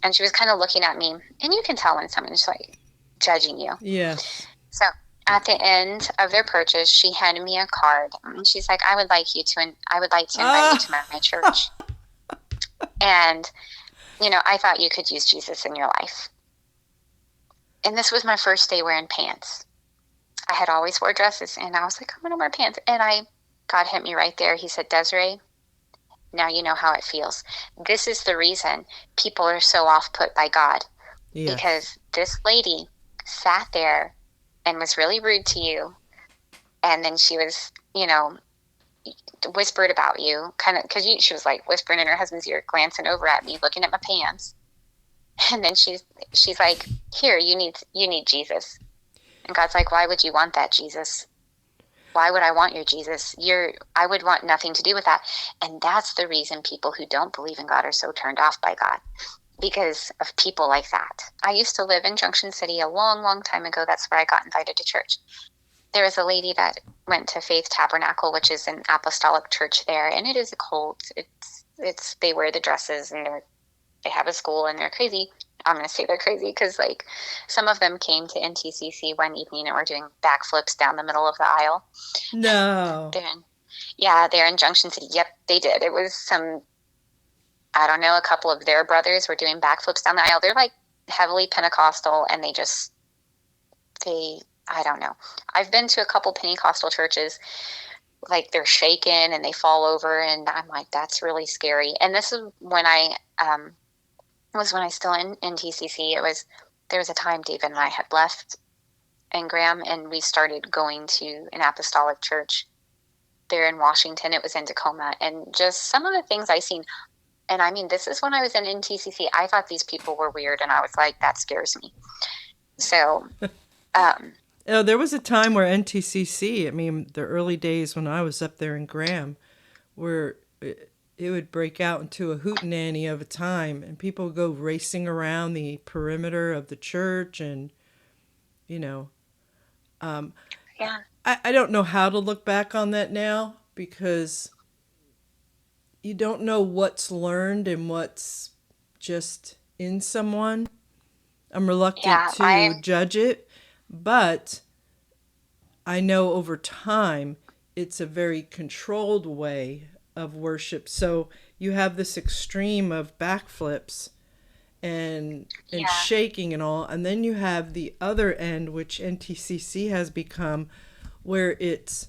And she was kind of looking at me, and you can tell when someone's like judging you. Yes. So at the end of their purchase, she handed me a card, and she's like, I would like to invite you to my church. And, I thought you could use Jesus in your life. And this was my first day wearing pants. I had always wore dresses, and I was like, I'm going to wear pants. And God hit me right there. He said, Desiree, now you know how it feels. This is the reason people are so off-put by God. Yes. Because this lady sat there and was really rude to you, and then she was, whispered about you, kind of, because she was like whispering in her husband's ear, glancing over at me, looking at my pants, and then she's like, here, you need Jesus. And God's like, why would you want that, Jesus? Why would I want your Jesus? I would want nothing to do with that. And that's the reason people who don't believe in God are so turned off by God, because of people like that. I used to live in Junction City a long, long time ago. That's where I got invited to church. There was a lady that went to Faith Tabernacle, which is an apostolic church there, and it is a cult. They wear the dresses, and they have a school, and they're crazy. I'm going to say they're crazy because, like, some of them came to NTCC one evening and were doing backflips down the middle of the aisle. No. Yeah, they're in Junction City. Yep, they did. It was some, I don't know, a couple of their brothers were doing backflips down the aisle. They're like heavily Pentecostal, and they, I don't know. I've been to a couple Pentecostal churches, like they're shaken and they fall over, and I'm like, that's really scary. And this is when I still in NTCC. There was a time David and I had left in Graham, and we started going to an apostolic church there in Washington. It was in Tacoma, and just some of the things I seen. And I mean, this is when I was in NTCC. I thought these people were weird, and I was like, that scares me. So, There was a time where NTCC, I mean, the early days when I was up there in Graham, where it would break out into a hootenanny of a time, and people would go racing around the perimeter of the church, and you know, yeah, I don't know how to look back on that now, because you don't know what's learned and what's just in someone. I'm reluctant yeah, to judge it, but I know over time it's a very controlled way of worship. So you have this extreme of backflips and yeah, shaking and all, and then you have the other end, which NTCC has become, where it's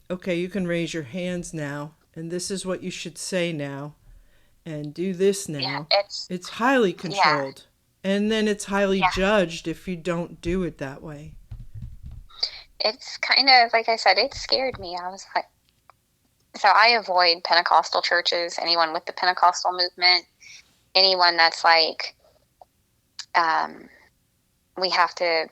okay, you can raise your hands now, and this is what you should say now, and do this yeah. now. It's highly Yeah, controlled, and then it's highly yeah. judged if you don't do it that way. It's kind of like I said, it scared me. I was like, so I avoid Pentecostal churches, anyone with the Pentecostal movement, anyone that's like, um, we have to.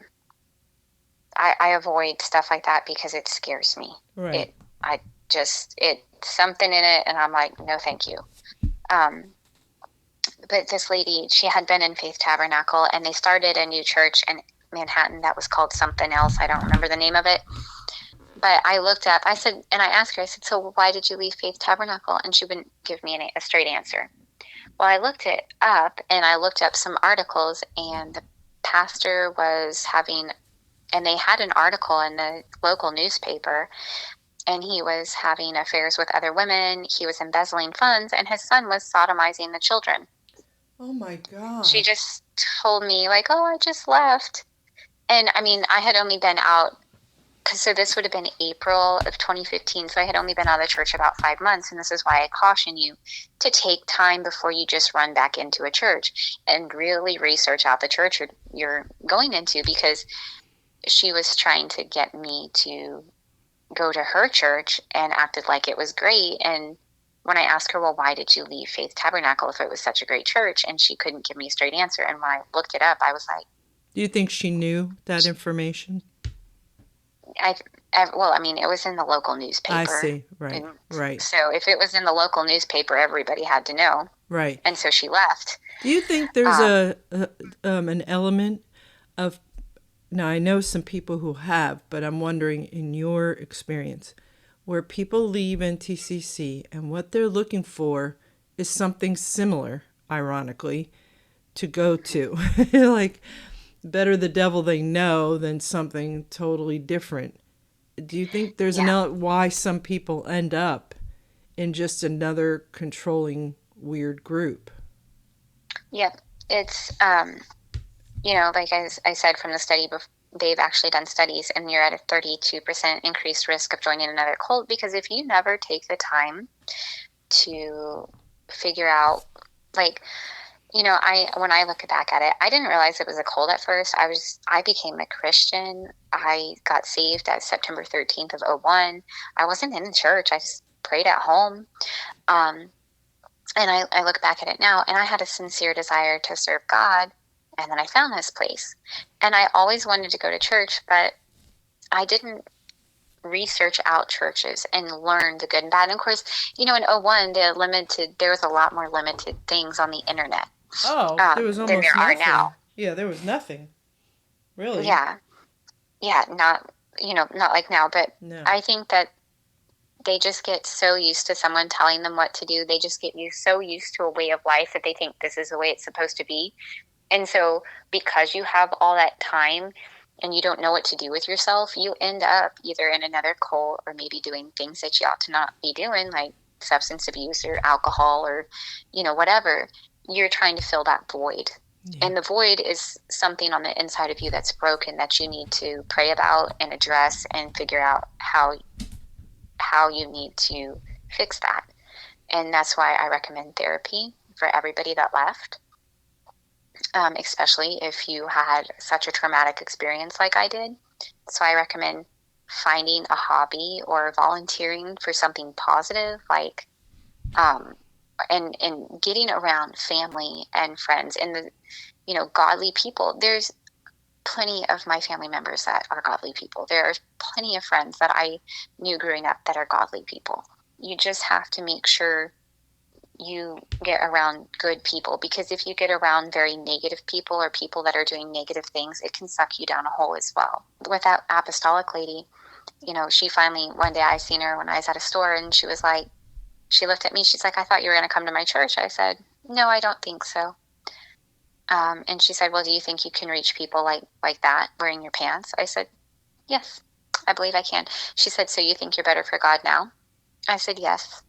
I avoid stuff like that because it scares me. Right. It, I just, it's something in it, and I'm like, no, thank you. Um, but this lady, she had been in Faith Tabernacle, and they started a new church in Manhattan that was called something else. I don't remember the name of it. But I looked up, I said, and I asked her, I said, so why did you leave Faith Tabernacle? And she wouldn't give me a straight answer. Well, I looked it up, and I looked up some articles, and the pastor was having, and they had an article in the local newspaper, and he was having affairs with other women. He was embezzling funds, and his son was sodomizing the children. Oh my She God. just told me, like, oh, I just left. And I mean, I had only been out, so this would have been April of 2015. So I had only been out of the church about 5 months. And this is why I caution you to take time before you just run back into a church and really research out the church you're going into, because she was trying to get me to go to her church and acted like it was great. And when I asked her, well, why did you leave Faith Tabernacle if it was such a great church? And she couldn't give me a straight answer. And when I looked it up, I was like, Do you think she knew that information? I, well, I mean, it was in the local I newspaper. see. Right. And Right. so if it was in the local newspaper, everybody had to know. Right. And so she left. Do you think there's Um, an element of, now I know some people who have, but I'm wondering in your experience, where people leave NTCC and what they're looking for is something similar, ironically, to go to. Like, better the devil they know than something totally different. Do you think there's yeah, why some people end up in just another controlling weird group? yeah. It's, like I said from the study, they've actually done studies, and you're at a 32% increased risk of joining another cult, because if you never take the time to figure out, like, when I look back at it, I didn't realize it was a cult at first. I became a Christian. I got saved at September 13th of '01. I wasn't in the church. I just prayed at home. Um, and I look back at it now, and I had a sincere desire to serve God. And then I found this place, and I always wanted to go to church, but I didn't research out churches and learn the good and bad. And of course, in '01, there was a lot more limited things on the internet Oh, there was than almost there are nothing. now. Yeah, there was nothing. Really? Yeah, yeah, not like now, but No. I think that they just get so used to someone telling them what to do. They just get so used to a way of life that they think this is the way it's supposed to be. And so because you have all that time, and you don't know what to do with yourself, you end up either in another cult or maybe doing things that you ought to not be doing, like substance abuse or alcohol or, whatever. You're trying to fill that void. Yeah. And the void is something on the inside of you that's broken that you need to pray about and address and figure out how you need to fix that. And that's why I recommend therapy for everybody that left. Especially if you had such a traumatic experience like I did. So I recommend finding a hobby or volunteering for something positive, like and getting around family and friends and the godly people. There's plenty of my family members that are godly people. There are plenty of friends that I knew growing up that are godly people. You just have to make sure you get around good people, because if you get around very negative people or people that are doing negative things, it can suck you down a hole as well. With that apostolic lady, she finally, one day I seen her when I was at a store, and she was like, she looked at me, she's like, I thought you were going to come to my church. I said, no, I don't think so. And she said, well, do you think you can reach people like that wearing your pants? I said, yes, I believe I can. She said, so you think you're better for God now? I said, yes.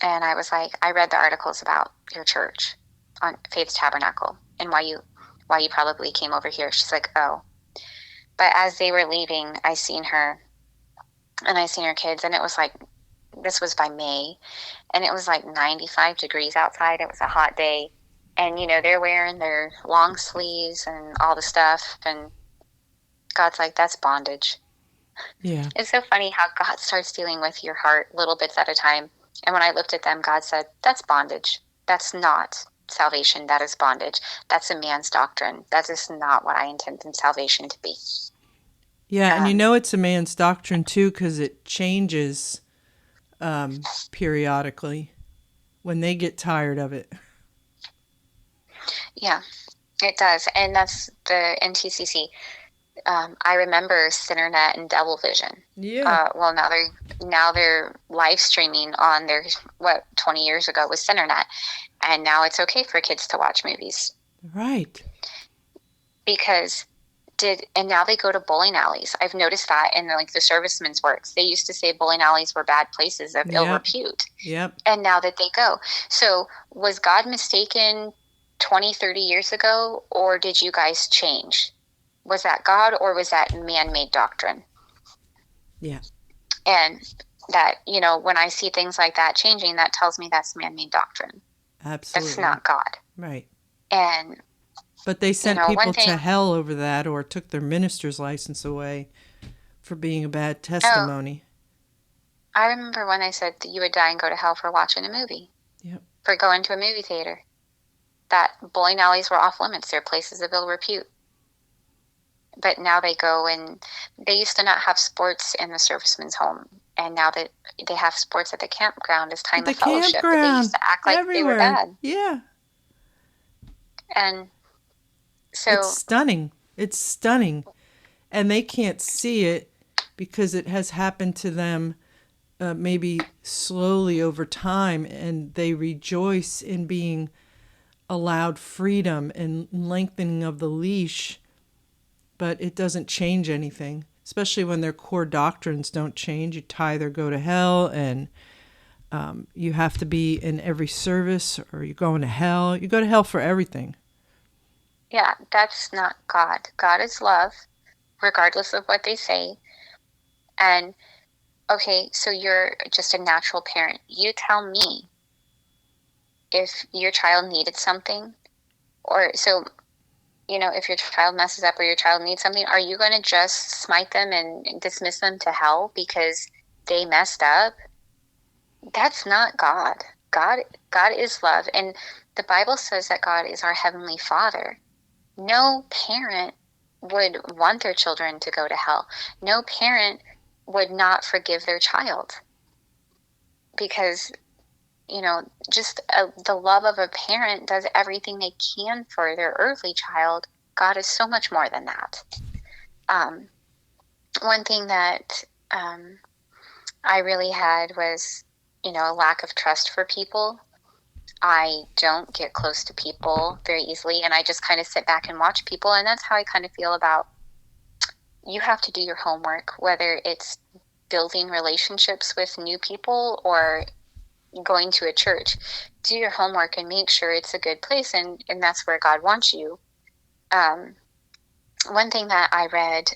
And I was like, I read the articles about your church on Faith's Tabernacle and why you probably came over here. She's like, oh. But as they were leaving, I seen her and I seen her kids, and it was like, this was by May, and it was like 95 degrees outside. It was a hot day. And, they're wearing their long sleeves and all the stuff. And God's like, that's bondage. Yeah. It's so funny how God starts dealing with your heart little bits at a time. And when I looked at them, God said, that's bondage. That's not salvation. That is bondage. That's a man's doctrine. That is not what I intended salvation to be. Yeah, and it's a man's doctrine too, because it changes periodically when they get tired of it. Yeah, it does. And that's the NTCC. I remember Cinternet and Devil Vision. Yeah. Well, now they're live streaming on their 20 years ago was Cinternet, and now it's okay for kids to watch movies. Right. Because and now they go to bowling alleys. I've noticed that in the servicemen's works. They used to say bowling alleys were bad places of ill repute. Yep. And now that they go. So was God mistaken 20, 30 years ago, or did you guys change? Was that God, or was that man-made doctrine? Yeah. And that, when I see things like that changing, that tells me that's man-made doctrine. Absolutely. That's not God. Right. But they sent people to hell over that, or took their minister's license away for being a bad testimony. Oh, I remember when they said that you would die and go to hell for watching a movie. Yep. For going to a movie theater. That bowling alleys were off limits. They're places of ill repute. But now they go, and they used to not have sports in the serviceman's home. And now that they have sports at the campground as time of fellowship. But they used to act like everywhere. They were bad. Yeah. And so It's stunning. And they can't see it because it has happened to them maybe slowly over time, and they rejoice in being allowed freedom and lengthening of the leash, but it doesn't change anything, especially when their core doctrines don't change. You tithe or go to hell, and you have to be in every service, or you're going to hell. You go to hell for everything. Yeah, that's not God. God is love, regardless of what they say. And, okay, so you're just a natural parent. You tell me if your child needed something, or so, if your child messes up or your child needs something, are you going to just smite them and dismiss them to hell because they messed up? That's not God. God is love. And the Bible says that God is our Heavenly Father. No parent would want their children to go to hell. No parent would not forgive their child. Because, just the love of a parent does everything they can for their earthly child. God is so much more than that. One thing that I really had was, a lack of trust for people. I don't get close to people very easily, and I just kind of sit back and watch people, and that's how I kind of feel about you have to do your homework, whether it's building relationships with new people or going to a church. Do your homework and make sure it's a good place, and that's where God wants you. One thing that I read,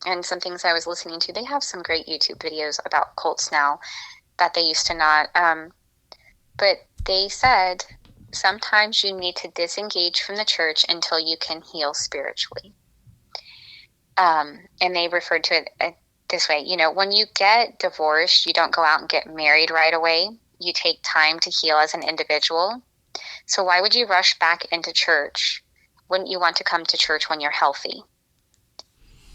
and some things I was listening to, they have some great YouTube videos about cults now that they used to not. But they said sometimes you need to disengage from the church until you can heal spiritually. And they referred to it this way. When you get divorced, you don't go out and get married right away. You take time to heal as an individual. So why would you rush back into church? Wouldn't you want to come to church when you're healthy?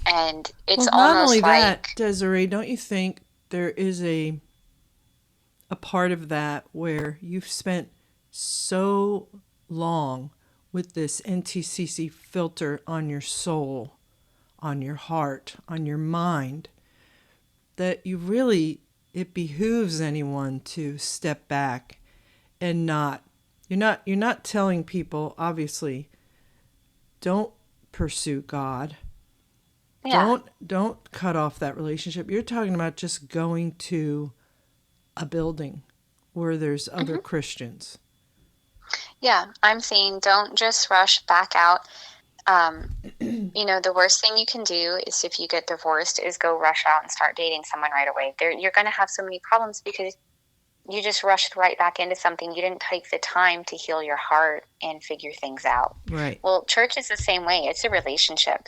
And it's not almost only like that, Desiree, don't you think there is a part of that where you've spent so long with this NTCC filter on your soul, on your heart, on your mind, that it behooves anyone to step back and you're not telling people, obviously, don't pursue God. yeah. Don't cut off that relationship. You're talking about just going to a building where there's other Christians. Yeah, I'm saying don't just rush back out. The worst thing you can do is, if you get divorced, is go rush out and start dating someone right away. You're going to have so many problems because you just rushed right back into something. You didn't take the time to heal your heart and figure things out. Right. Well, church is the same way. It's a relationship.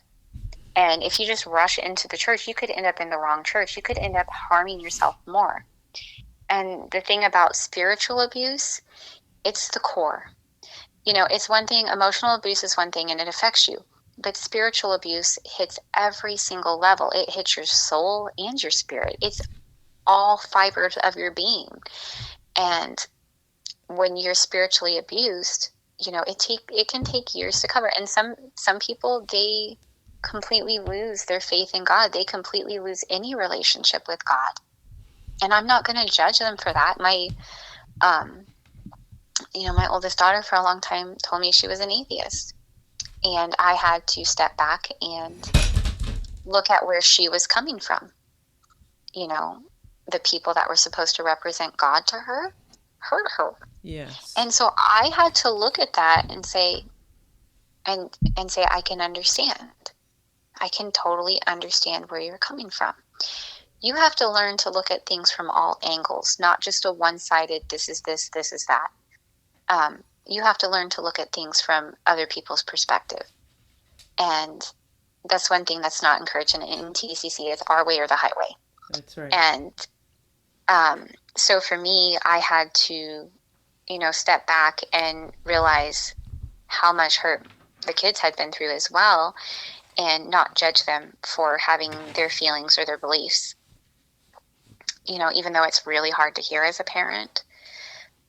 And if you just rush into the church, you could end up in the wrong church. You could end up harming yourself more. And the thing about spiritual abuse, it's the core. It's one thing, emotional abuse is one thing and it affects you. But spiritual abuse hits every single level. It hits your soul and your spirit. It's all fibers of your being. And when you're spiritually abused, it can take years to cover. And some people, they completely lose their faith in God. They completely lose any relationship with God. And I'm not going to judge them for that. My oldest daughter for a long time told me she was an atheist. And I had to step back and look at where she was coming from. The people that were supposed to represent God to her hurt her. Yes. And so I had to look at that and say, I can understand. I can totally understand where you're coming from. You have to learn to look at things from all angles, not just a one-sided, this is this is that. You have to learn to look at things from other people's perspective. And that's one thing that's not encouraged in NTCC. It's our way or the highway. That's right. And so for me, I had to, step back and realize how much hurt the kids had been through as well, and not judge them for having their feelings or their beliefs. Even though it's really hard to hear as a parent,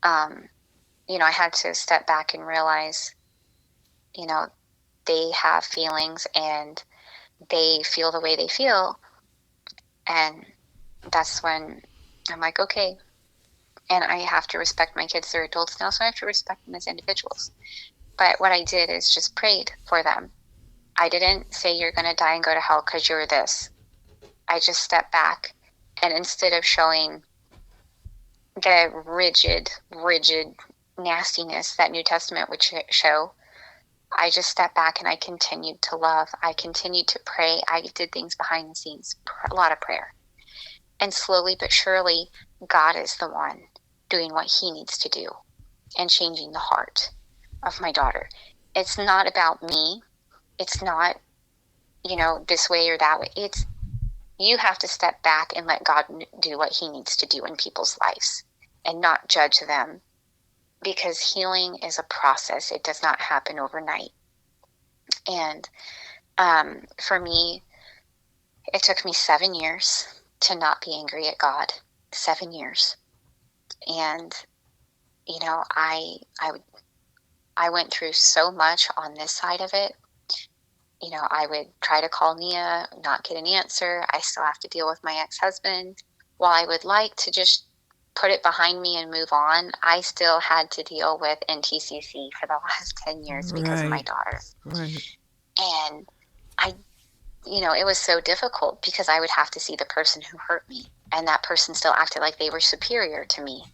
I had to step back and realize, they have feelings and they feel the way they feel. And that's when I'm like, okay. And I have to respect my kids. They're adults now, so I have to respect them as individuals. But what I did is just prayed for them. I didn't say you're going to die and go to hell because you're this. I just stepped back, and instead of showing the rigid nastiness that New Testament would show, I just stepped back and I continued to love. I continued to pray. I did things behind the scenes, a lot of prayer. And slowly but surely, God is the one doing what he needs to do and changing the heart of my daughter. It's not about me. It's not, this way or that way. It's, you have to step back and let God do what he needs to do in people's lives and not judge them, because healing is a process. It does not happen overnight. And for me, it took me 7 years to not be angry at God. 7 years. And, I went through so much on this side of it. I would try to call Nia, not get an answer. I still have to deal with my ex-husband. While I would like to just put it behind me and move on, I still had to deal with NTCC for the last 10 years because of my daughter. Right. And I it was so difficult because I would have to see the person who hurt me, and that person still acted like they were superior to me,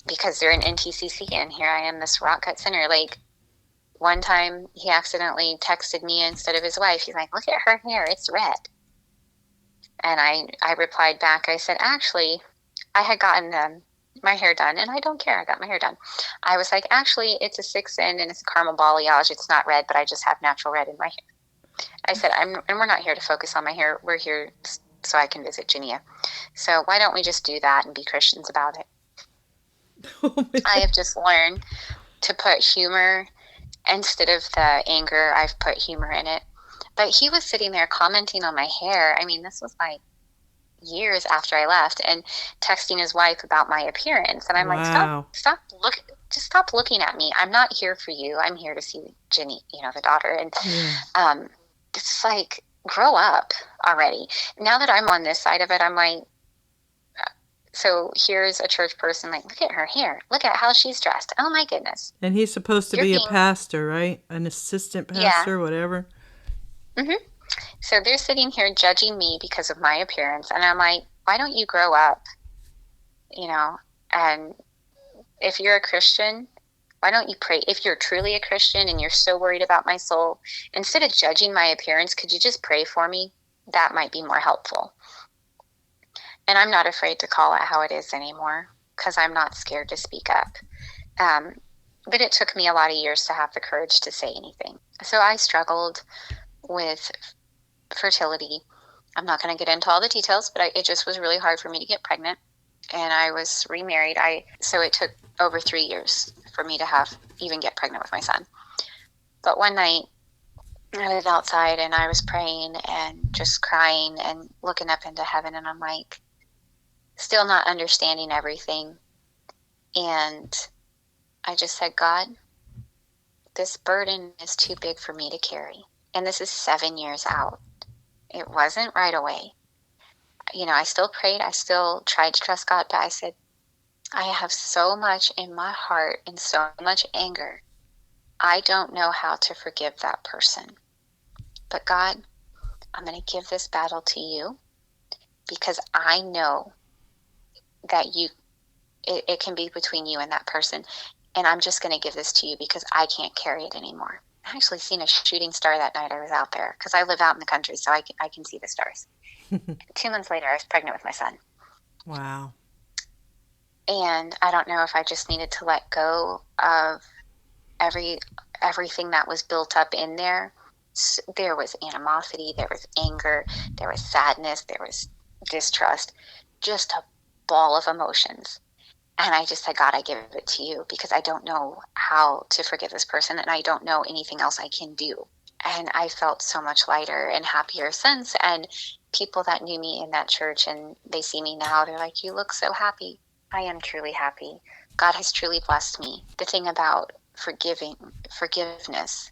because they're an NTCC, and here I am, this rock cut sinner. Like, one time he accidentally texted me instead of his wife. He's like, "Look at her hair, it's red." And I replied back, I said, actually, I had gotten my hair done, and I don't care, I got my hair done. I was like, actually, it's a 6N and it's a caramel balayage. It's not red, but I just have natural red in my hair. I said, and we're not here to focus on my hair. We're here so I can visit Jania. So why don't we just do that and be Christians about it? I have just learned to put humor instead of the anger. I've put humor in it. But he was sitting there commenting on my hair. I mean, this was like years after I left, and texting his wife about my appearance. And I'm like, just stop looking at me. I'm not here for you. I'm here to see Jenny, the daughter. And it's like, grow up already. Now that I'm on this side of it, I'm like, so here's a church person, like, look at her hair. Look at how she's dressed. Oh my goodness. And he's supposed to be a pastor, right? An assistant pastor, whatever. Mm-hmm. So they're sitting here judging me because of my appearance. And I'm like, why don't you grow up? And if you're a Christian, why don't you pray? If you're truly a Christian and you're so worried about my soul, instead of judging my appearance, could you just pray for me? That might be more helpful. And I'm not afraid to call it how it is anymore, because I'm not scared to speak up. But it took me a lot of years to have the courage to say anything. So I struggled with fertility. I'm not going to get into all the details, but it just was really hard for me to get pregnant. And I was remarried. So it took over 3 years for me to even get pregnant with my son. But one night I was outside and I was praying and just crying and looking up into heaven, and I'm like, still not understanding everything. And I just said, God, this burden is too big for me to carry. And this is 7 years out. It wasn't right away. I still prayed. I still tried to trust God, but I said, I have so much in my heart and so much anger. I don't know how to forgive that person. But God, I'm going to give this battle to you, because I know that it can be between you and that person. And I'm just going to give this to you because I can't carry it anymore. I actually seen a shooting star that night I was out there, because I live out in the country, so I can see the stars. 2 months later, I was pregnant with my son. Wow. And I don't know if I just needed to let go of everything that was built up in there. So there was animosity, there was anger, there was sadness, there was distrust, just a ball of emotions. And I just said, God, I give it to you, because I don't know how to forgive this person, and I don't know anything else I can do. And I felt so much lighter and happier since. And people that knew me in that church, and they see me now, they're like, you look so happy. I am truly happy. God has truly blessed me. The thing about forgiveness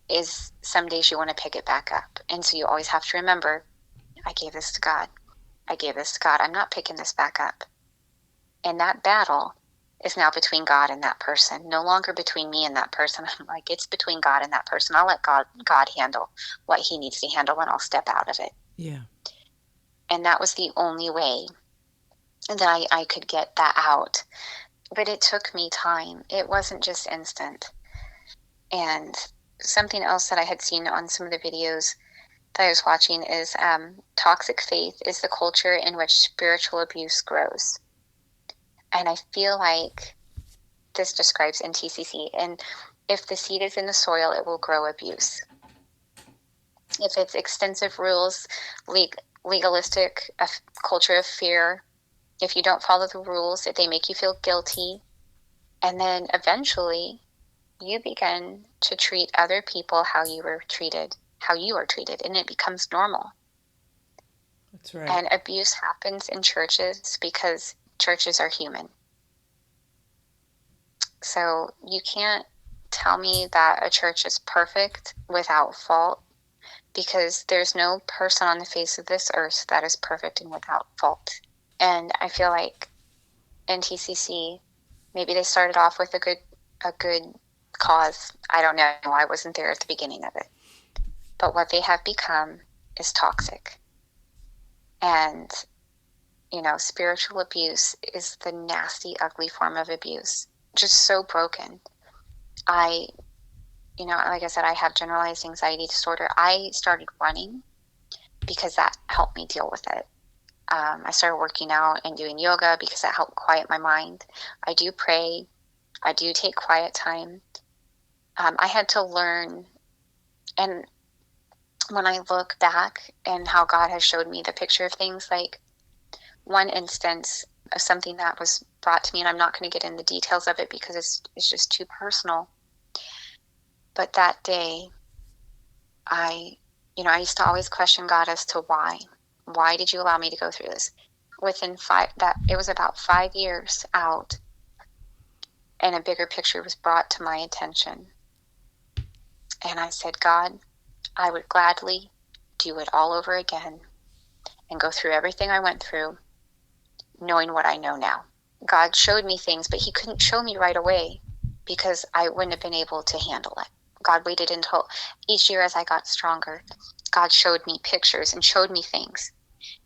is some days you want to pick it back up. And so you always have to remember, I gave this to God. I gave this to God. I'm not picking this back up. And that battle is now between God and that person, no longer between me and that person. I'm like, it's between God and that person. I'll let God handle what he needs to handle, and I'll step out of it. Yeah. And that was the only way that I could get that out. But it took me time. It wasn't just instant. And something else that I had seen on some of the videos that I was watching is toxic faith is the culture in which spiritual abuse grows. And I feel like this describes NTCC. And if the seed is in the soil, it will grow abuse. If it's extensive rules, legalistic, a culture of fear, if you don't follow the rules, they make you feel guilty. And then eventually you begin to treat other people how you are treated, and it becomes normal. That's right. And abuse happens in churches because churches are human. So you can't tell me that a church is perfect without fault, because there's no person on the face of this earth that is perfect and without fault. And I feel like NTCC, maybe they started off with a good cause. I don't know. I wasn't there at the beginning of it. but what they have become is toxic. And, spiritual abuse is the nasty, ugly form of abuse. Just so broken. Like I said, I have generalized anxiety disorder. I started running because that helped me deal with it. I started working out and doing yoga because that helped quiet my mind. I do pray. I do take quiet time. I had to learn, and when I look back and how God has showed me the picture of things, like one instance of something that was brought to me, and I'm not going to get in the details of it because it's just too personal. But that day, I used to always question God as to why. Why did you allow me to go through this? It was about 5 years out, and a bigger picture was brought to my attention. And I said, God, I would gladly do it all over again and go through everything I went through, knowing what I know now. God showed me things, but he couldn't show me right away because I wouldn't have been able to handle it. God waited until each year as I got stronger. God showed me pictures and showed me things.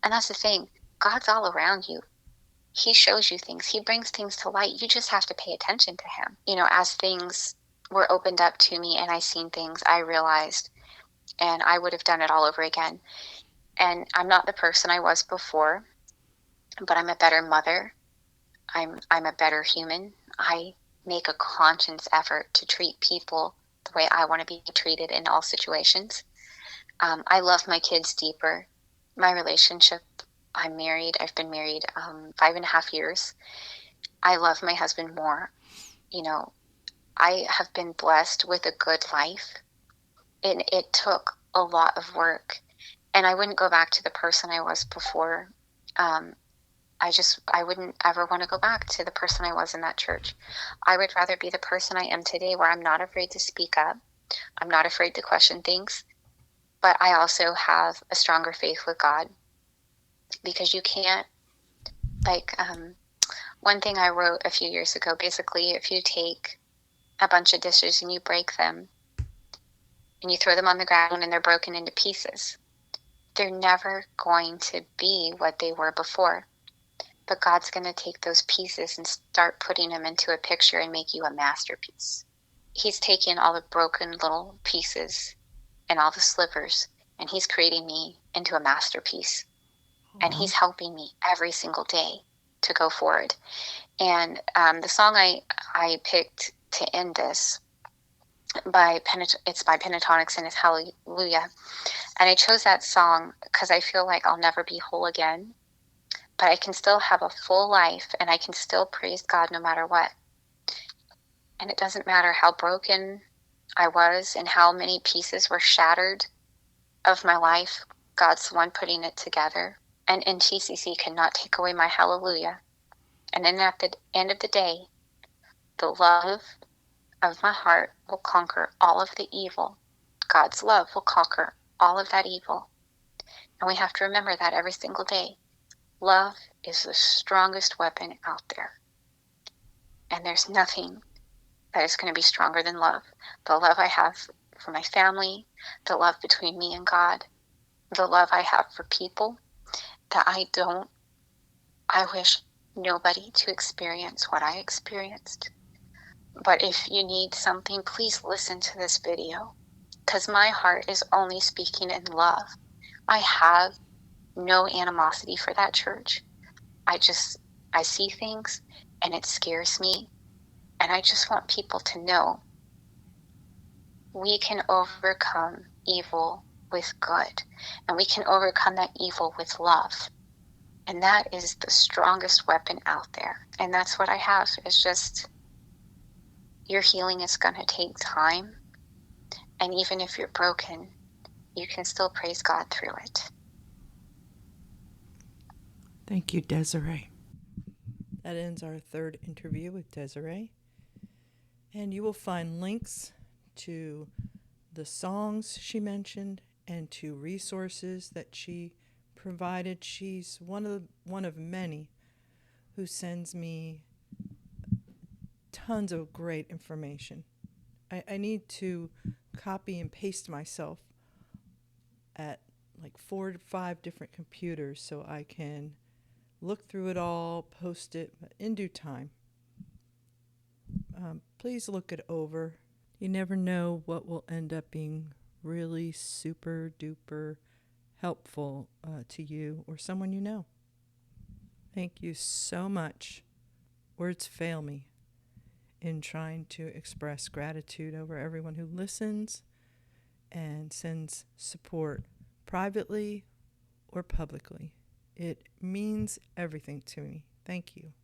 And that's the thing. God's all around you. He shows you things. He brings things to light. You just have to pay attention to him. As things were opened up to me and I seen things, I realized, and I would have done it all over again. And I'm not the person I was before, but I'm a better mother. I'm a better human. I make a conscious effort to treat people the way I want to be treated in all situations. I love my kids deeper. My relationship, I'm married. I've been married 5.5 years. I love my husband more. I have been blessed with a good life. And it took a lot of work. And I wouldn't go back to the person I was before. I wouldn't ever want to go back to the person I was in that church. I would rather be the person I am today, where I'm not afraid to speak up. I'm not afraid to question things. But I also have a stronger faith with God, because you can't, one thing I wrote a few years ago, basically, if you take a bunch of dishes and you break them and you throw them on the ground and they're broken into pieces, they're never going to be what they were before. But God's going to take those pieces and start putting them into a picture and make you a masterpiece. He's taking all the broken little pieces and all the slivers, and he's creating me into a masterpiece. And he's helping me every single day to go forward. And the song I picked to end this, it's by Pentatonix, and it's Hallelujah. And I chose that song because I feel like I'll never be whole again, but I can still have a full life, and I can still praise God no matter what. And it doesn't matter how broken I was and how many pieces were shattered of my life. God's the one putting it together. And NTCC cannot take away my hallelujah. And then at the end of the day, the love of my heart will conquer all of the evil. God's love will conquer all of that evil. And we have to remember that every single day. Love is the strongest weapon out there. And there's nothing that is going to be stronger than love. The love I have for my family, the love between me and God, the love I have for people that I wish nobody to experience what I experienced. But if you need something, please listen to this video, because my heart is only speaking in love. I have no animosity for that church. I see things and it scares me. And I just want people to know we can overcome evil with good, and we can overcome that evil with love. And that is the strongest weapon out there. And that's what I have. It's just, your healing is going to take time. And even if you're broken, you can still praise God through it. Thank you, Desiree. That ends our third interview with Desiree. And you will find links to the songs she mentioned and to resources that she provided. She's one of many who sends me tons of great information. I need to copy and paste myself like 4 to 5 different computers so I can look through it all, post it in due time. Please look it over. You never know what will end up being really super duper helpful to you or someone you know. Thank you so much. Words fail me in trying to express gratitude over everyone who listens and sends support privately or publicly. It means everything to me. Thank you.